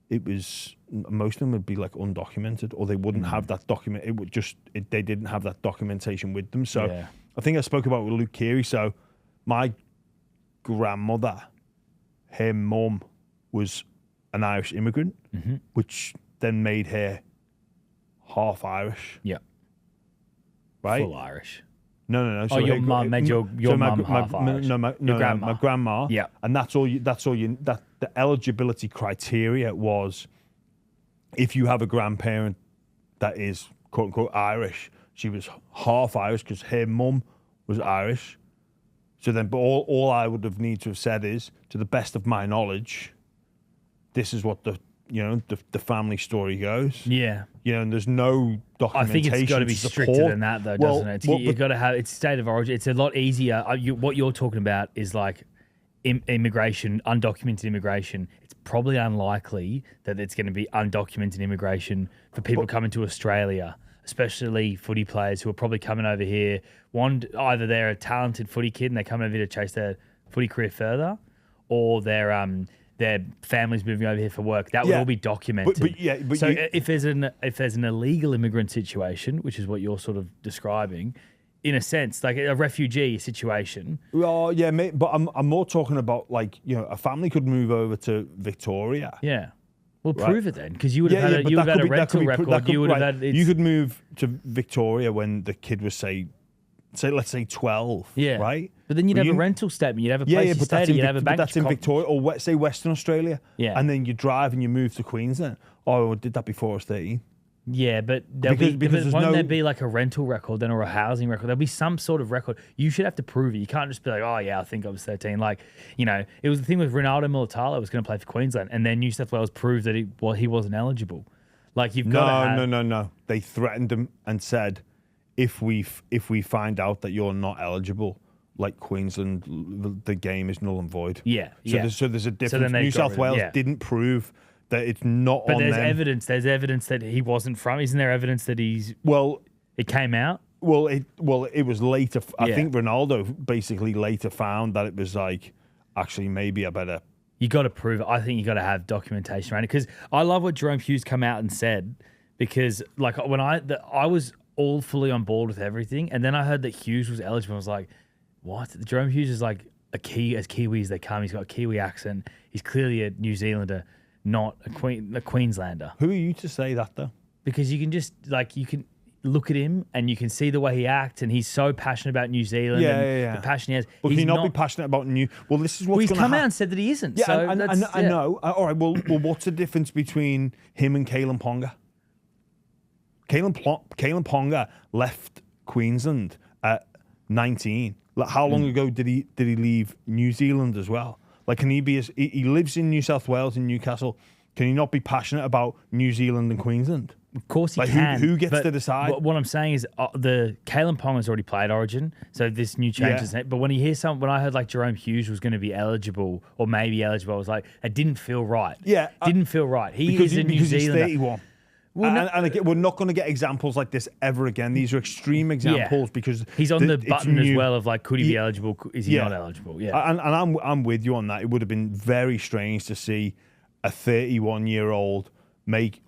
it was most of them would be like undocumented, or they wouldn't have that document. It would they didn't have that documentation with them. So yeah. I think I spoke about with Luke Keary. So my grandmother, her mum was an Irish immigrant, which then made her half Irish. Yeah. Right? Full Irish. No. So your mum made your mum half Irish. My grandma. Yeah. And that the eligibility criteria was if you have a grandparent that is quote unquote Irish, she was half Irish because her mum was Irish. So then, but all I would have needed to have said is, to the best of my knowledge, this is what the the family story goes. Yeah. And there's no I documentation. think it's got to be to stricter support. than that, though, doesn't it? You've got to have it's state of origin. It's a lot easier. What you're talking about is like immigration, undocumented immigration. It's probably unlikely that it's going to be undocumented immigration for people coming to Australia, especially footy players who are probably coming over here. Either they're a talented footy kid and they come over here to chase their footy career further, or their families moving over here for work. That would all be documented. If there's an illegal immigrant situation, which is what you're sort of describing, in a sense, like a refugee situation. Well, yeah, mate, but I'm more talking about like a family could move over to Victoria. Yeah. Well, prove it then, because you would have had a rental record. You could move to Victoria when the kid was let's say 12. Yeah. Right. But then you'd have a rental statement. You'd have a place to stay. You'd have a bank. But that's in Victoria, or say Western Australia. Yeah. And then you drive and you move to Queensland. Oh, I did that before I was 13. Yeah, but won't there be like a rental record then, or a housing record? There'll be some sort of record. You should have to prove it. You can't just be like, oh yeah, I think I was 13. Like, it was the thing with Ronaldo Mulitalo was going to play for Queensland, and then New South Wales proved that he wasn't eligible. Like you've got to have... No. They threatened him and said, if we find out that you're not eligible, like Queensland, the game is null and void. Yeah. So there's a difference. New South Wales didn't prove that it's not on them. But there's evidence that he wasn't from. Isn't there evidence that he's... Well... It came out? Well, it was later. I think Ronaldo basically later found that it was like, actually, maybe I better... You got to prove it. I think you got to have documentation around it. Because I love what Jahrome Hughes come out and said, because like when I was all fully on board with everything, and then I heard that Hughes was eligible. I was like, what? Jahrome Hughes is like as Kiwi as they come. He's got a Kiwi accent. He's clearly a New Zealander, not a Queenslander. Who are you to say that though? Because you can just you can look at him and you can see the way he acts, and he's so passionate about New Zealand. The passion he has. But can he not be passionate about Well, this is what's he's going to come out and said that he isn't. Yeah, so I know. All right. Well, what's the difference between him and Kalen Ponga? Kalen Ponga left Queensland at 19. Like, how long ago did he leave New Zealand as well? Like, can he be? He lives in New South Wales in Newcastle. Can he not be passionate about New Zealand and Queensland? Of course he like, can. Who gets to decide? What I'm saying is the Kalen Ponga's already played Origin, so this new changes. Yeah. But when I heard like Jahrome Hughes was going to be eligible or maybe eligible, I was like, it didn't feel right. Yeah, didn't feel right. Because he's 31. Well, and again, we're not going to get examples like this ever again. These are extreme examples because he's on the button as well of like, could he be eligible? Is he not eligible? Yeah, and I'm with you on that. It would have been very strange to see a 31-year-old make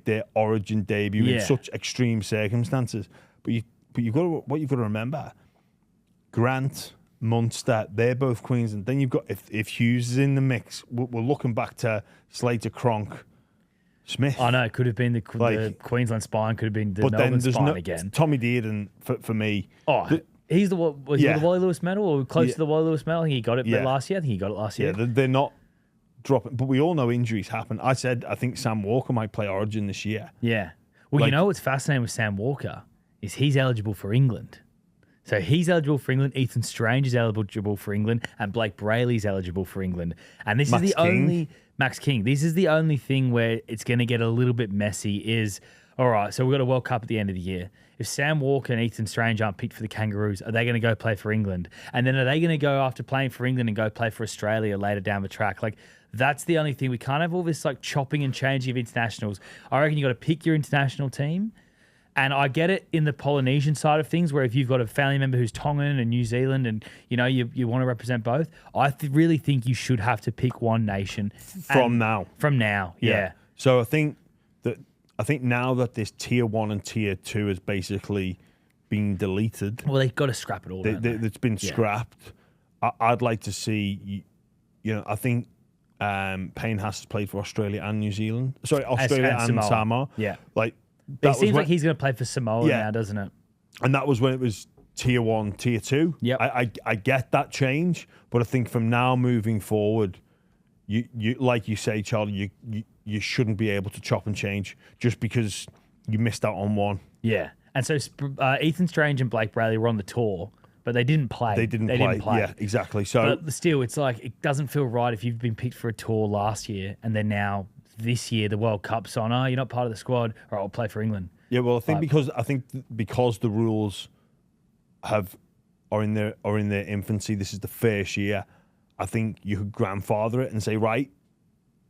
their Origin debut in such extreme circumstances. But you've got to remember, Grant, Munster, they're both Queensland. Then you've got if Hughes is in the mix, we're looking back to Slater, Cronk, Smith. I know it could have been the Queensland spine, could have been the Melbourne spine again. Tommy Dearden for me. He's the Wally Lewis medal or close to the Wally Lewis medal. I think he got it last year. I think he got it last year. Yeah, they're not dropping, but we all know injuries happen. I think Sam Walker might play Origin this year. Yeah. Well, you know what's fascinating with Sam Walker is he's eligible for England. So he's eligible for England. Ethan Strange is eligible for England, and Blake Brayley's eligible for England. And this is the only Max King. This is the only thing where it's going to get a little bit messy. Is all right. So we've got a World Cup at the end of the year. If Sam Walker and Ethan Strange aren't picked for the Kangaroos, are they going to go play for England? And then are they going to go after playing for England and go play for Australia later down the track? Like, that's the only thing. We can't have all this like chopping and changing of internationals. I reckon you got to pick your international team. And I get it in the Polynesian side of things, where if you've got a family member who's Tongan and New Zealand, and you want to represent both, I really think you should have to pick one nation from now. From now, yeah. So I think now that this tier 1 and tier 2 has basically been deleted. Well, they've got to scrap it all. It's been scrapped. I'd like to see. I think Payne has played for Australia and New Zealand. Sorry, Australia and Samoa. Yeah, like. It seems like he's going to play for Samoa now, doesn't it? And that was when it was tier 1, tier 2. Yeah, I get that change, but I think from now moving forward, you like you say, Charlie, you shouldn't be able to chop and change just because you missed out on one. Yeah, and so Ethan Strange and Blake Brayley were on the tour, but they didn't play. They didn't play. Yeah, exactly. So, but still, it's like it doesn't feel right if you've been picked for a tour last year and then now this year the World Cup's on. Oh, you're not part of the squad. All right, I'll play for England. Yeah, well, I think because the rules are in their infancy. This is the first year. I think you could grandfather it and say, right,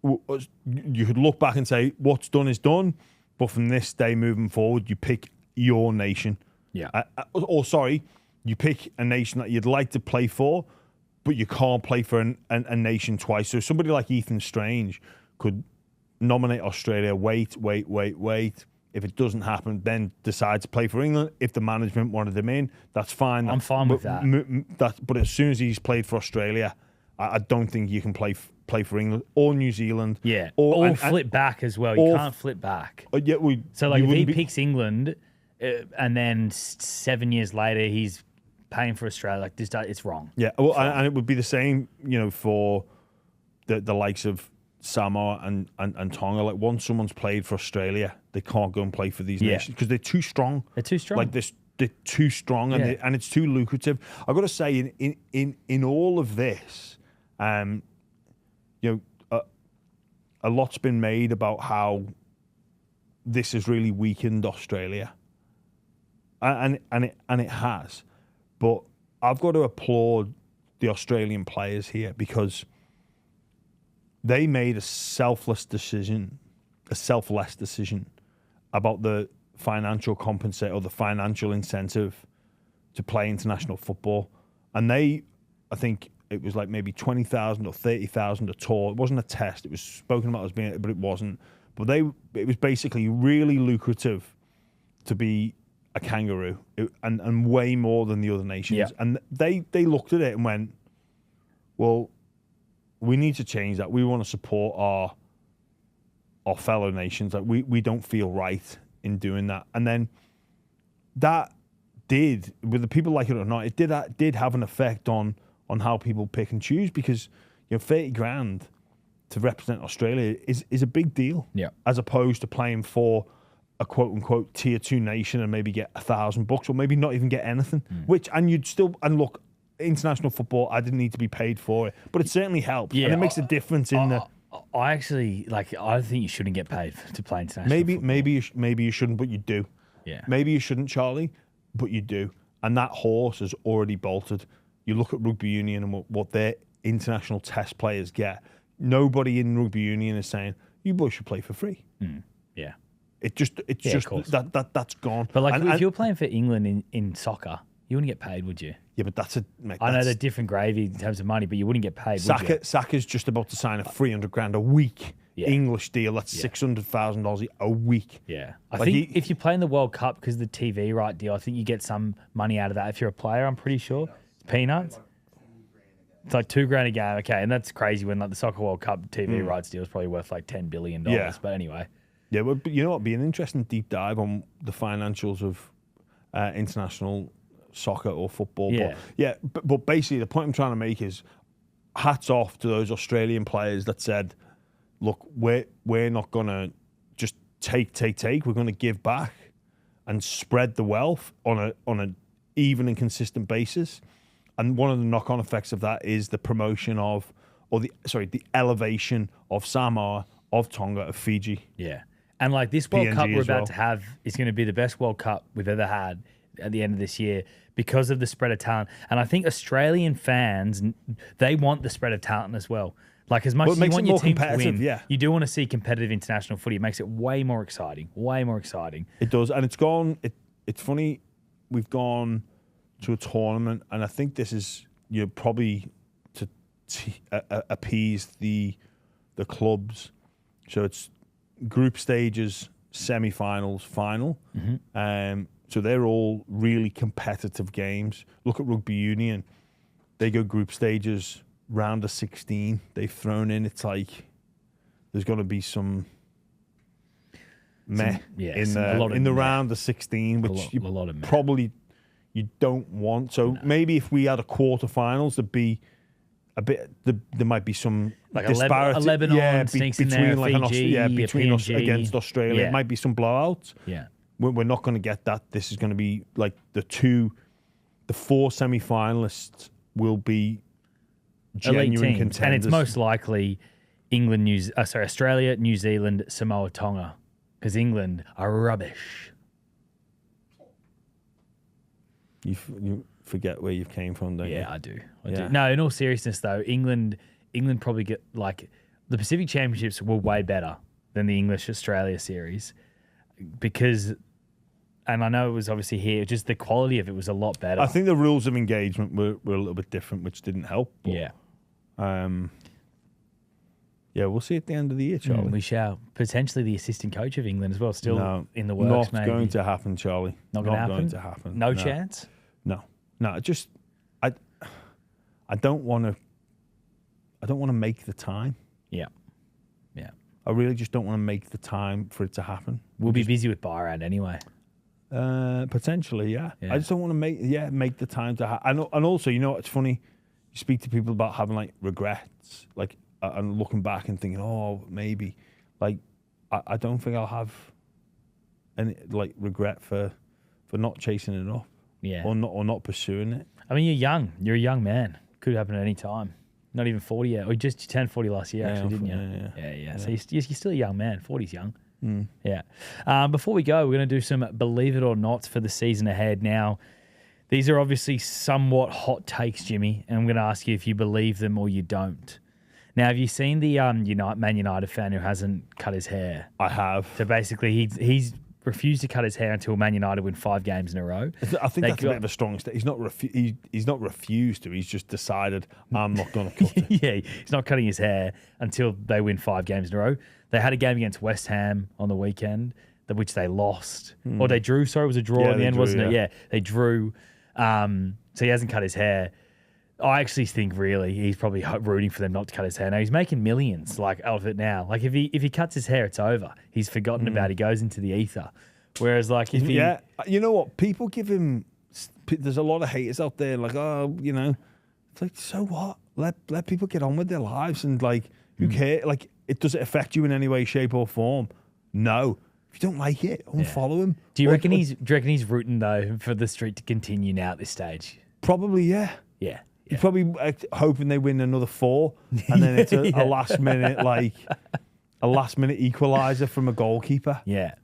you could look back and say, what's done is done. But from this day moving forward, you pick your nation. Yeah. You pick a nation that you'd like to play for, but you can't play for a nation twice. So somebody like Ethan Strange could nominate Australia, wait. If it doesn't happen, then decide to play for England. If the management wanted him in, that's fine. I'm fine with that. But as soon as he's played for Australia, I don't think you can play for England or New Zealand. Yeah, or flip back as well. You can't flip back. So like if he picks England and then 7 years later he's paying for Australia, like this, it's wrong. Yeah, well, and it would be the same, for the likes of Samoa and Tonga. Like once someone's played for Australia, they can't go and play for these nations because they're too strong. They're too strong. Like they're too strong, and it's too lucrative. I've got to say, in all of this, a lot's been made about how this has really weakened Australia, and it has. But I've got to applaud the Australian players here because they made a selfless decision about the financial compensate or the financial incentive to play international football. And I think it was like maybe 20,000 or 30,000 a tour. It wasn't a test. It was spoken about as being, but it wasn't. But it was basically really lucrative to be a kangaroo and way more than the other nations. Yeah. And they looked at it and went, well, we need to change that. We want to support our fellow nations. Like we don't feel right in doing that. And then that did, whether people like it or not, it did have an effect on how people pick and choose because 30 grand to represent Australia is a big deal. Yeah. As opposed to playing for a quote unquote tier 2 nation and maybe get $1,000 or maybe not even get anything. And look, international football, I didn't need to be paid for it, but it certainly helps. Yeah, and it makes a difference in the. I actually I think you shouldn't get paid to play international. Football. Maybe you shouldn't, but you do. Yeah. Maybe you shouldn't, Charlie, but you do. And that horse has already bolted. You look at rugby union and what their international test players get. Nobody in rugby union is saying you boys should play for free. Yeah. It's just that's gone. But like if you're playing for England in soccer, you wouldn't get paid, would you? Yeah, but I know they're different gravy in terms of money, but you wouldn't get paid. Saka's just about to sign a 300 grand a week English deal. That's $600,000 a week. Yeah, I think if you play in the World Cup because of the TV right deal, I think you get some money out of that. If you're a player, I'm pretty sure it's peanuts. It's like $2,000 a game. Okay, and that's crazy when like the Soccer World Cup TV rights deal is probably worth like $10 billion. Yeah. But anyway. Yeah, but you know what? It'd be an interesting deep dive on the financials of international soccer or football. Yeah. But basically the point I'm trying to make is hats off to those Australian players that said, look, we're not going to just take. We're going to give back and spread the wealth on an even and consistent basis. And one of the knock-on effects of that is the promotion of, the elevation of Samoa, of Tonga, of Fiji. Yeah. And like this World PNG Cup we're as about well. to have is going to be the best World Cup we've ever had at the end of this year because of the spread of talent. And I think Australian fans, they want the spread of talent as well. Like as much as you want your team to win, you do want to see competitive international footy. It makes it way more exciting. It does. And it's gone, it's funny, we've gone to a tournament and I think this is probably to appease the clubs. So it's group stages, semi-finals, final. So they're all really competitive games. Look at rugby union. They go group stages, round of 16. They've thrown in, it's like there's going to be some meh in the round of 16, which a lot of probably you don't want. So maybe if we had a quarterfinals, there'd be a bit. There might be some like disparity. Lebanon sneaks in there, Fiji, between us PNG. against Australia. Yeah. It might be some blowouts. Yeah. We're not going to get that. This is going to be like the 4 semi-finalists will be genuine elite teams. contenders. And it's most likely Australia, New Zealand, Samoa, Tonga, because England are rubbish. You forget where you came from, don't you? Yeah, I do. I do. No, in all seriousness though, England probably get like the Pacific Championships were way better than the English Australia series because, and I know it was obviously here, just the quality of it was a lot better. I think the rules of engagement were a little bit different, which didn't help. But, yeah. Yeah, we'll see at the end of the year, Charlie. We shall. Potentially the assistant coach of England as well, still in the works. Not maybe. going to happen, Charlie. Not going to happen. No chance. No. Just I don't want to. I don't want to make the time. Yeah. I really just don't want to make the time for it to happen. We'll be busy with Bahrain anyway. Potentially, yeah. I just don't want to make the time to happen. And also, you know, it's funny. You speak to people about having like regrets, like and looking back and thinking, oh, maybe, like I don't think I'll have any like regret for not chasing it up, or not pursuing it. I mean, you're young. You're a young man. Could happen at any time. Not even 40 yet. Or you turned 40 last year, actually, didn't you? Yeah. So you're still a young man. 40's young. Yeah. Before we go, we're going to do some Believe It or Not for the season ahead. Now, these are obviously somewhat hot takes, Jimmy, and I'm going to ask you if you believe them or you don't. Now, have you seen the Man United fan who hasn't cut his hair? I have. So basically, he's refused to cut his hair until Man United win 5 games in a row. I think that's a bit of a strong step. He's not refused to. He's just decided I'm not going to cut it. Yeah, he's not cutting his hair until they win 5 games in a row. They had a game against West Ham on the weekend, which they lost. Or they drew. Sorry, it was a draw in the end, wasn't it? Yeah, they drew. So he hasn't cut his hair. I actually think really he's probably rooting for them not to cut his hair. Now he's making millions out of it now. Like if he cuts his hair, it's over. He's forgotten about it. He goes into the ether. Whereas like if he... Yeah, you know what? People give him... There's a lot of haters out there like, oh, you know... It's like, so what? Let people get on with their lives and like, who cares? Like, does it affect you in any way, shape or form? No. If you don't like it, unfollow him. Do you reckon he's rooting though for the streak to continue now at this stage? Probably, yeah. Yeah. He's probably hoping they win another 4, and then it's a last minute equaliser from a goalkeeper. Yeah,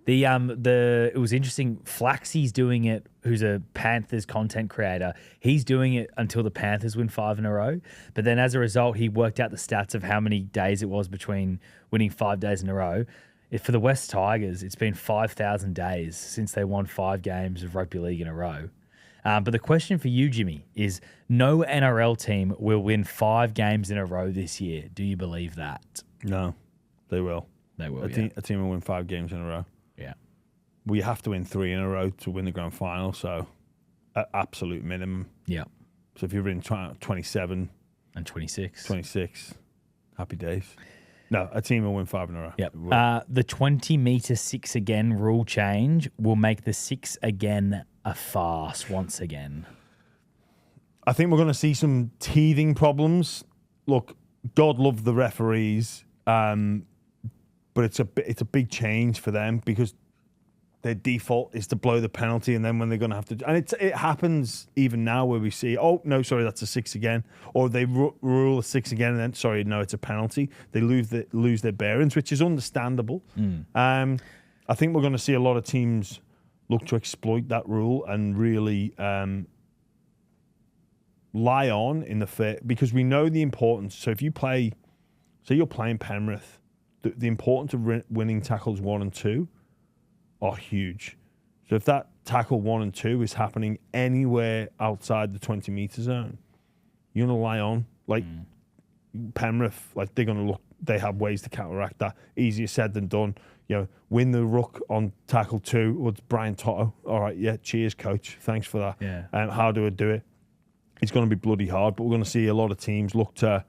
it was interesting. Flaxy's doing it, who's a Panthers content creator. He's doing it until the Panthers win 5 in a row. But then as a result, he worked out the stats of how many days it was between winning 5 days in a row. For the West Tigers, it's been 5,000 days since they won 5 games of rugby league in a row. But the question for you, Jimmy, is no NRL team will win 5 games in a row this year. Do you believe that? No, they will. They will, A team will win 5 games in a row. Yeah. We have to win 3 in a row to win the grand final, so absolute minimum. Yeah. So if you're in 27... And 26. 26, happy days. No, a team will win 5 in a row. Yep. The 20-metre 6 again rule change will make the 6 again a farce once again. I think we're going to see some teething problems. Look, God love the referees, but it's a big change for them because their default is to blow the penalty, and then when they're going to have to, and it happens even now where we see, oh no, sorry, that's a 6 again, or they rule a 6 again, and then sorry, no, it's a penalty. They lose their bearings, which is understandable. I think we're going to see a lot of teams look to exploit that rule and really lie on in the fair, because we know the importance. So if you play, say you're playing Penrith, the importance of winning tackles 1 and 2 are huge. So if that tackle 1 and 2 is happening anywhere outside the 20-metre zone, you're going to lie on. Like Penrith, like they're going to look, they have ways to counteract that. Easier said than done. You know, win the ruck on tackle 2, or it's Brian Toto. All right, yeah, cheers, coach. Thanks for that. Yeah. How do I do it? It's going to be bloody hard, but we're going to see a lot of teams look to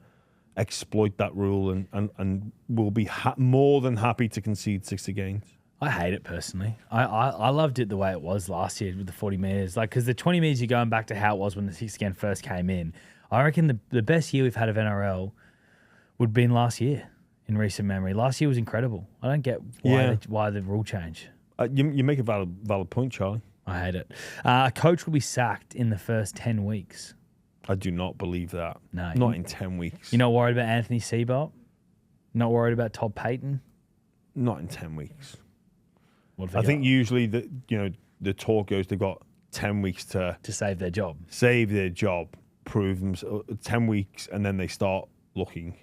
exploit that rule and will be more than happy to concede 60 games. I hate it personally. I loved it the way it was last year with the 40 metres. Like, because the 20 metres, you're going back to how it was when the 6 again first came in. I reckon the best year we've had of NRL would have been last year in recent memory. Last year was incredible. I don't get why the rule change. You make a valid point, Charlie. I hate it. A coach will be sacked in the first 10 weeks. I do not believe that. No. Not in 10 weeks. You're not worried about Anthony Seabolt? Not worried about Todd Payton? Not in 10 weeks. What have I they think got usually the talk goes they've got 10 weeks to save their job. Prove them 10 weeks, and then they start looking.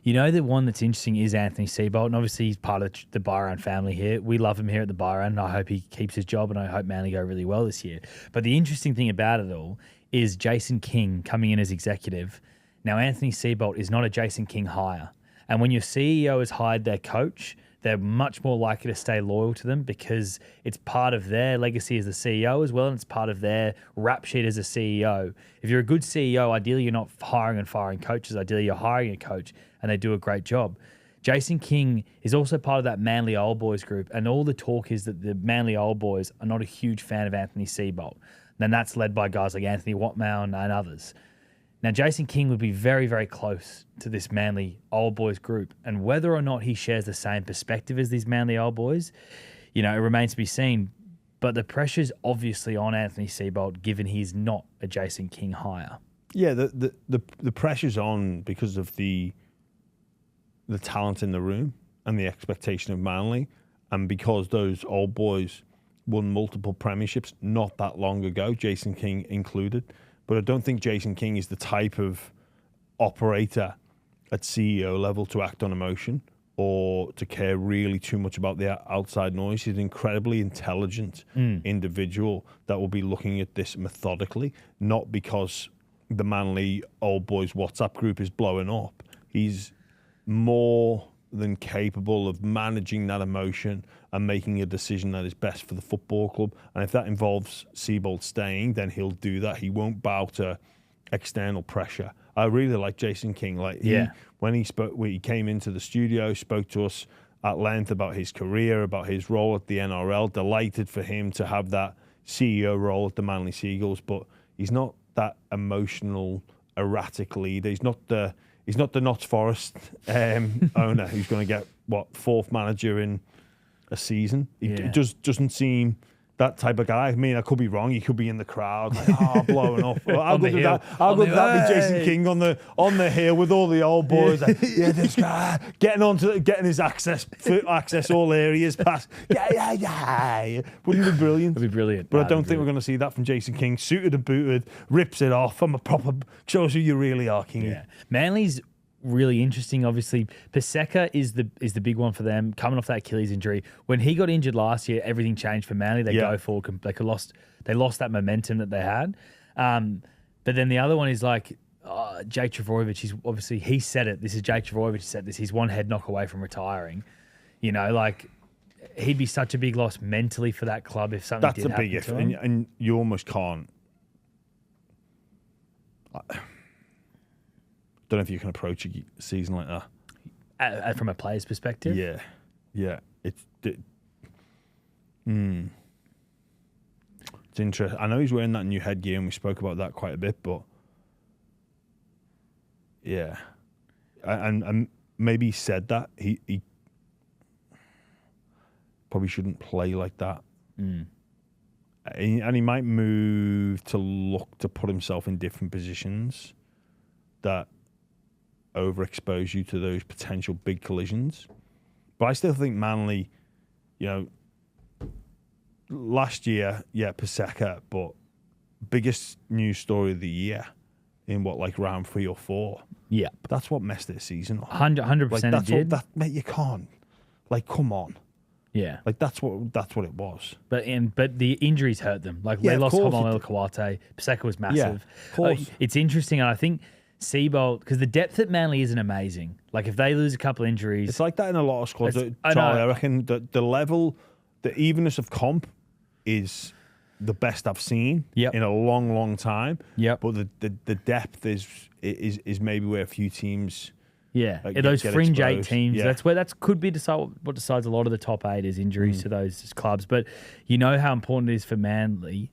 You know, the one that's interesting is Anthony Seibold, and obviously he's part of the Byron family here. We love him here at the Byron, and I hope he keeps his job, and I hope Manly go really well this year. But the interesting thing about it all is Jason King coming in as executive. Now, Anthony Seibold is not a Jason King hire. And when your CEO has hired their coach, they're much more likely to stay loyal to them because it's part of their legacy as the CEO as well, and it's part of their rap sheet as a CEO. If you're a good CEO, ideally you're not hiring and firing coaches. Ideally you're hiring a coach and they do a great job. Jason King is also part of that Manly Old Boys group, and all the talk is that the Manly Old Boys are not a huge fan of Anthony Seibold. And that's led by guys like Anthony Watmow and others. Now, Jason King would be very, very close to this Manly Old Boys group. And whether or not he shares the same perspective as these Manly Old Boys, it remains to be seen. But the pressure's obviously on Anthony Seibold, given he's not a Jason King hire. Yeah, the pressure's on because of the talent in the room and the expectation of Manly, and because those Old Boys won multiple premierships not that long ago, Jason King included. But I don't think Jason King is the type of operator at CEO level to act on emotion or to care really too much about the outside noise. He's an incredibly intelligent individual that will be looking at this methodically, not because the Manly Old Boys WhatsApp group is blowing up. He's more than capable of managing that emotion and making a decision that is best for the football club. And if that involves Seibold staying, then he'll do that. He won't bow to external pressure. I really like Jason King. When he came into the studio, spoke to us at length about his career, about his role at the NRL. Delighted for him to have that CEO role at the Manly Seagulls, but he's not that emotional, erratic leader. He's not the Notts Forest owner who's going to get fourth manager in a season. He just doesn't seem that type of guy. I mean, I could be wrong. He could be in the crowd, blowing up. How good would that be? Jason King on the hill with all the old boys. This guy getting his access all areas past. Wouldn't it be brilliant? It'd be brilliant. But I don't think we're going to see that from Jason King. Suited and booted, rips it off. I'm a proper shows who you really are, King. Yeah, Manly's really interesting. Obviously, Paseka is the big one for them, coming off that Achilles injury. When he got injured last year, everything changed for Manly. They lost that momentum that they had. But then the other one is Jake Trbojevic. He said it. This is Jake Trbojevic said this. He's one head knock away from retiring. He'd be such a big loss mentally for that club if something did happen to him. That's a big if, and you almost can't. Don't know if you can approach a season like that from a player's perspective. Yeah. It's interesting. I know he's wearing that new headgear, and we spoke about that quite a bit. But yeah, and maybe he said that he probably shouldn't play like that. And he might move to look to put himself in different positions that overexpose you to those potential big collisions. But I still think Manly, last year, Paseka, but biggest news story of the year in round 3 or 4. Yeah. That's what messed their season up. 100% it did. Mate, you can't. Come on. Yeah. That's what it was. But the injuries hurt them. They lost Homolele Kawate. Paseka was massive. Yeah, of course. It's interesting, and I think Seibold, because the depth at Manly isn't amazing. If they lose a couple injuries... It's like that in a lot of squads. Charlie, I reckon the level, the evenness of comp is the best I've seen in a long, long time. Yep. But the depth is maybe where a few teams... Yeah, those fringe exposed. 8 teams. Yeah. That could be what decides a lot of the top 8 is injuries to those clubs. But you know how important it is for Manly.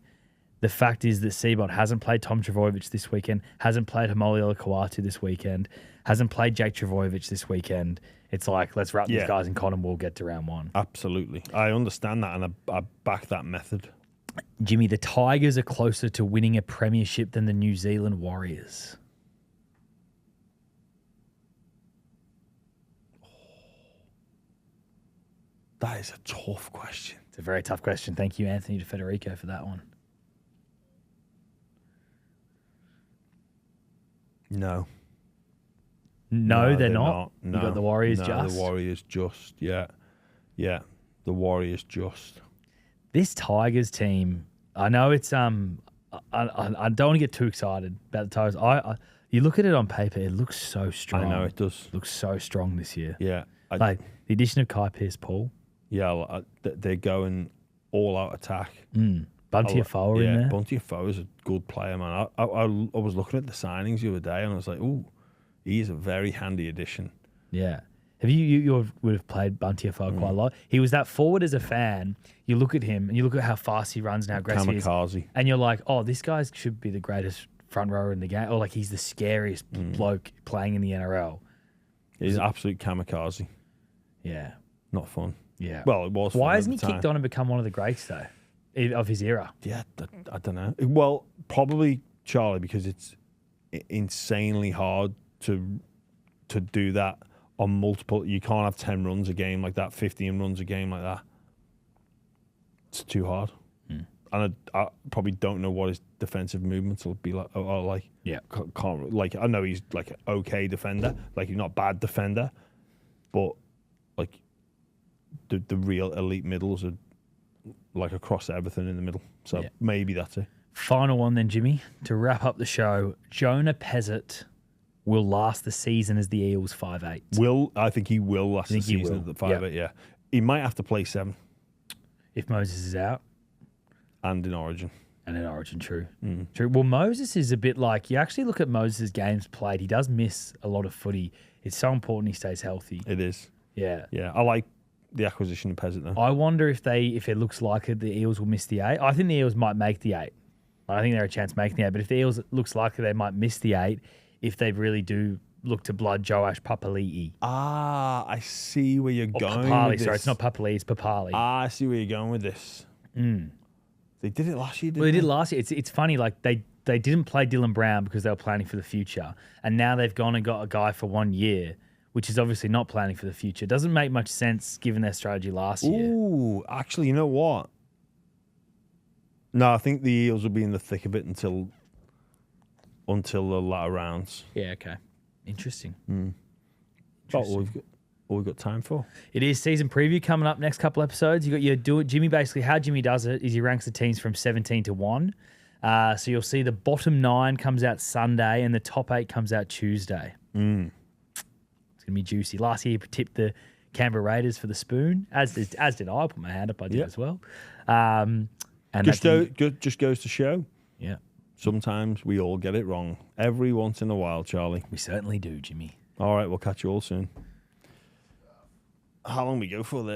The fact is that Seibold hasn't played Tom Trbojevic this weekend, hasn't played Homolele Kawate this weekend, hasn't played Jake Trbojevic this weekend. It's let's wrap these guys in cotton. We'll get to round 1. Absolutely, I understand that, and I back that method. Jimmy, the Tigers are closer to winning a premiership than the New Zealand Warriors. That is a tough question. It's a very tough question. Thank you, Anthony De Federico, for that one. No. No, they're not. No. You got the Warriors no, just. The Warriors just. Yeah. Yeah. The Warriors just. This Tigers team, I know it's I don't want to get too excited about the Tigers. You look at it on paper, it looks so strong. I know it does. It looks so strong this year. Yeah. Like the addition of Kai Pearce-Paul. Yeah, they're going all out attack. Bunty Afoa in there. Bunty Afoa is a good player, man. I was looking at the signings the other day and I was like, ooh, he is a very handy addition. Yeah. Have you would have played Bunty Afoa quite a lot. He was that forward as a fan. You look at him and you look at how fast he runs and how aggressive he is. And you're like, oh, this guy should be the greatest front rower in the game. Or like he's the scariest bloke playing in the NRL. He's an absolute kamikaze. Yeah. Not fun. Yeah. Well, it was fun. Why hasn't he kicked on and become one of the greats, though, of his era? Yeah, I don't know. Well, probably, Charlie, because it's insanely hard to do that on multiple. You can't have 10 runs a game like that, 15 runs a game like that. It's too hard. And I probably don't know what his defensive movements will be like. Or like, yeah, can't like. I know he's like an okay defender, like he's not a bad defender, but like the real elite middles are like across everything in the middle. So maybe that's it. Final one then, Jimmy, to wrap up the show. Jonah Pezzett will last the season as the Eels 5'8". I think he will last the season at the 5'8". Yeah, he might have to play 7 if Moses is out. And in Origin. And in Origin, true. True. Well, Moses is a bit like, you actually look at Moses' games played, he does miss a lot of footy. It's so important he stays healthy. It is. Yeah. Yeah, I like the acquisition of Pezzett though. I wonder if it looks like it, the Eels will miss the 8. I think the Eels might make the 8. I think they're a chance making the 8. But if the Eels looks like they might miss the 8, if they really do look to blood Joash Papali'i. Ah, I see where you're going Papali, with this. sorry, it's not Papali'i, it's Papali. I see where you're going with this. They did it last year, didn't they? Well, they did last year. It's funny, like they didn't play Dylan Brown because they were planning for the future. And now they've gone and got a guy for 1 year, which is obviously not planning for the future. Doesn't make much sense given their strategy last year. Ooh, actually, you know what? No, I think the Eels will be in the thick of it until the latter rounds. Yeah, okay. Interesting. That's all we've got time for. It is season preview coming up next couple episodes. You got your Jimmy. Basically, how Jimmy does it is he ranks the teams from 17 to 1. So you'll see the bottom 9 comes out Sunday and the top 8 comes out Tuesday. It's gonna be juicy. Last year, he tipped the Canberra Raiders for the spoon, as did I. I put my hand up. I did as well. And just goes to show. Yeah. Sometimes we all get it wrong. Every once in a while, Charlie. We certainly do, Jimmy. All right, we'll catch you all soon. How long we go for there?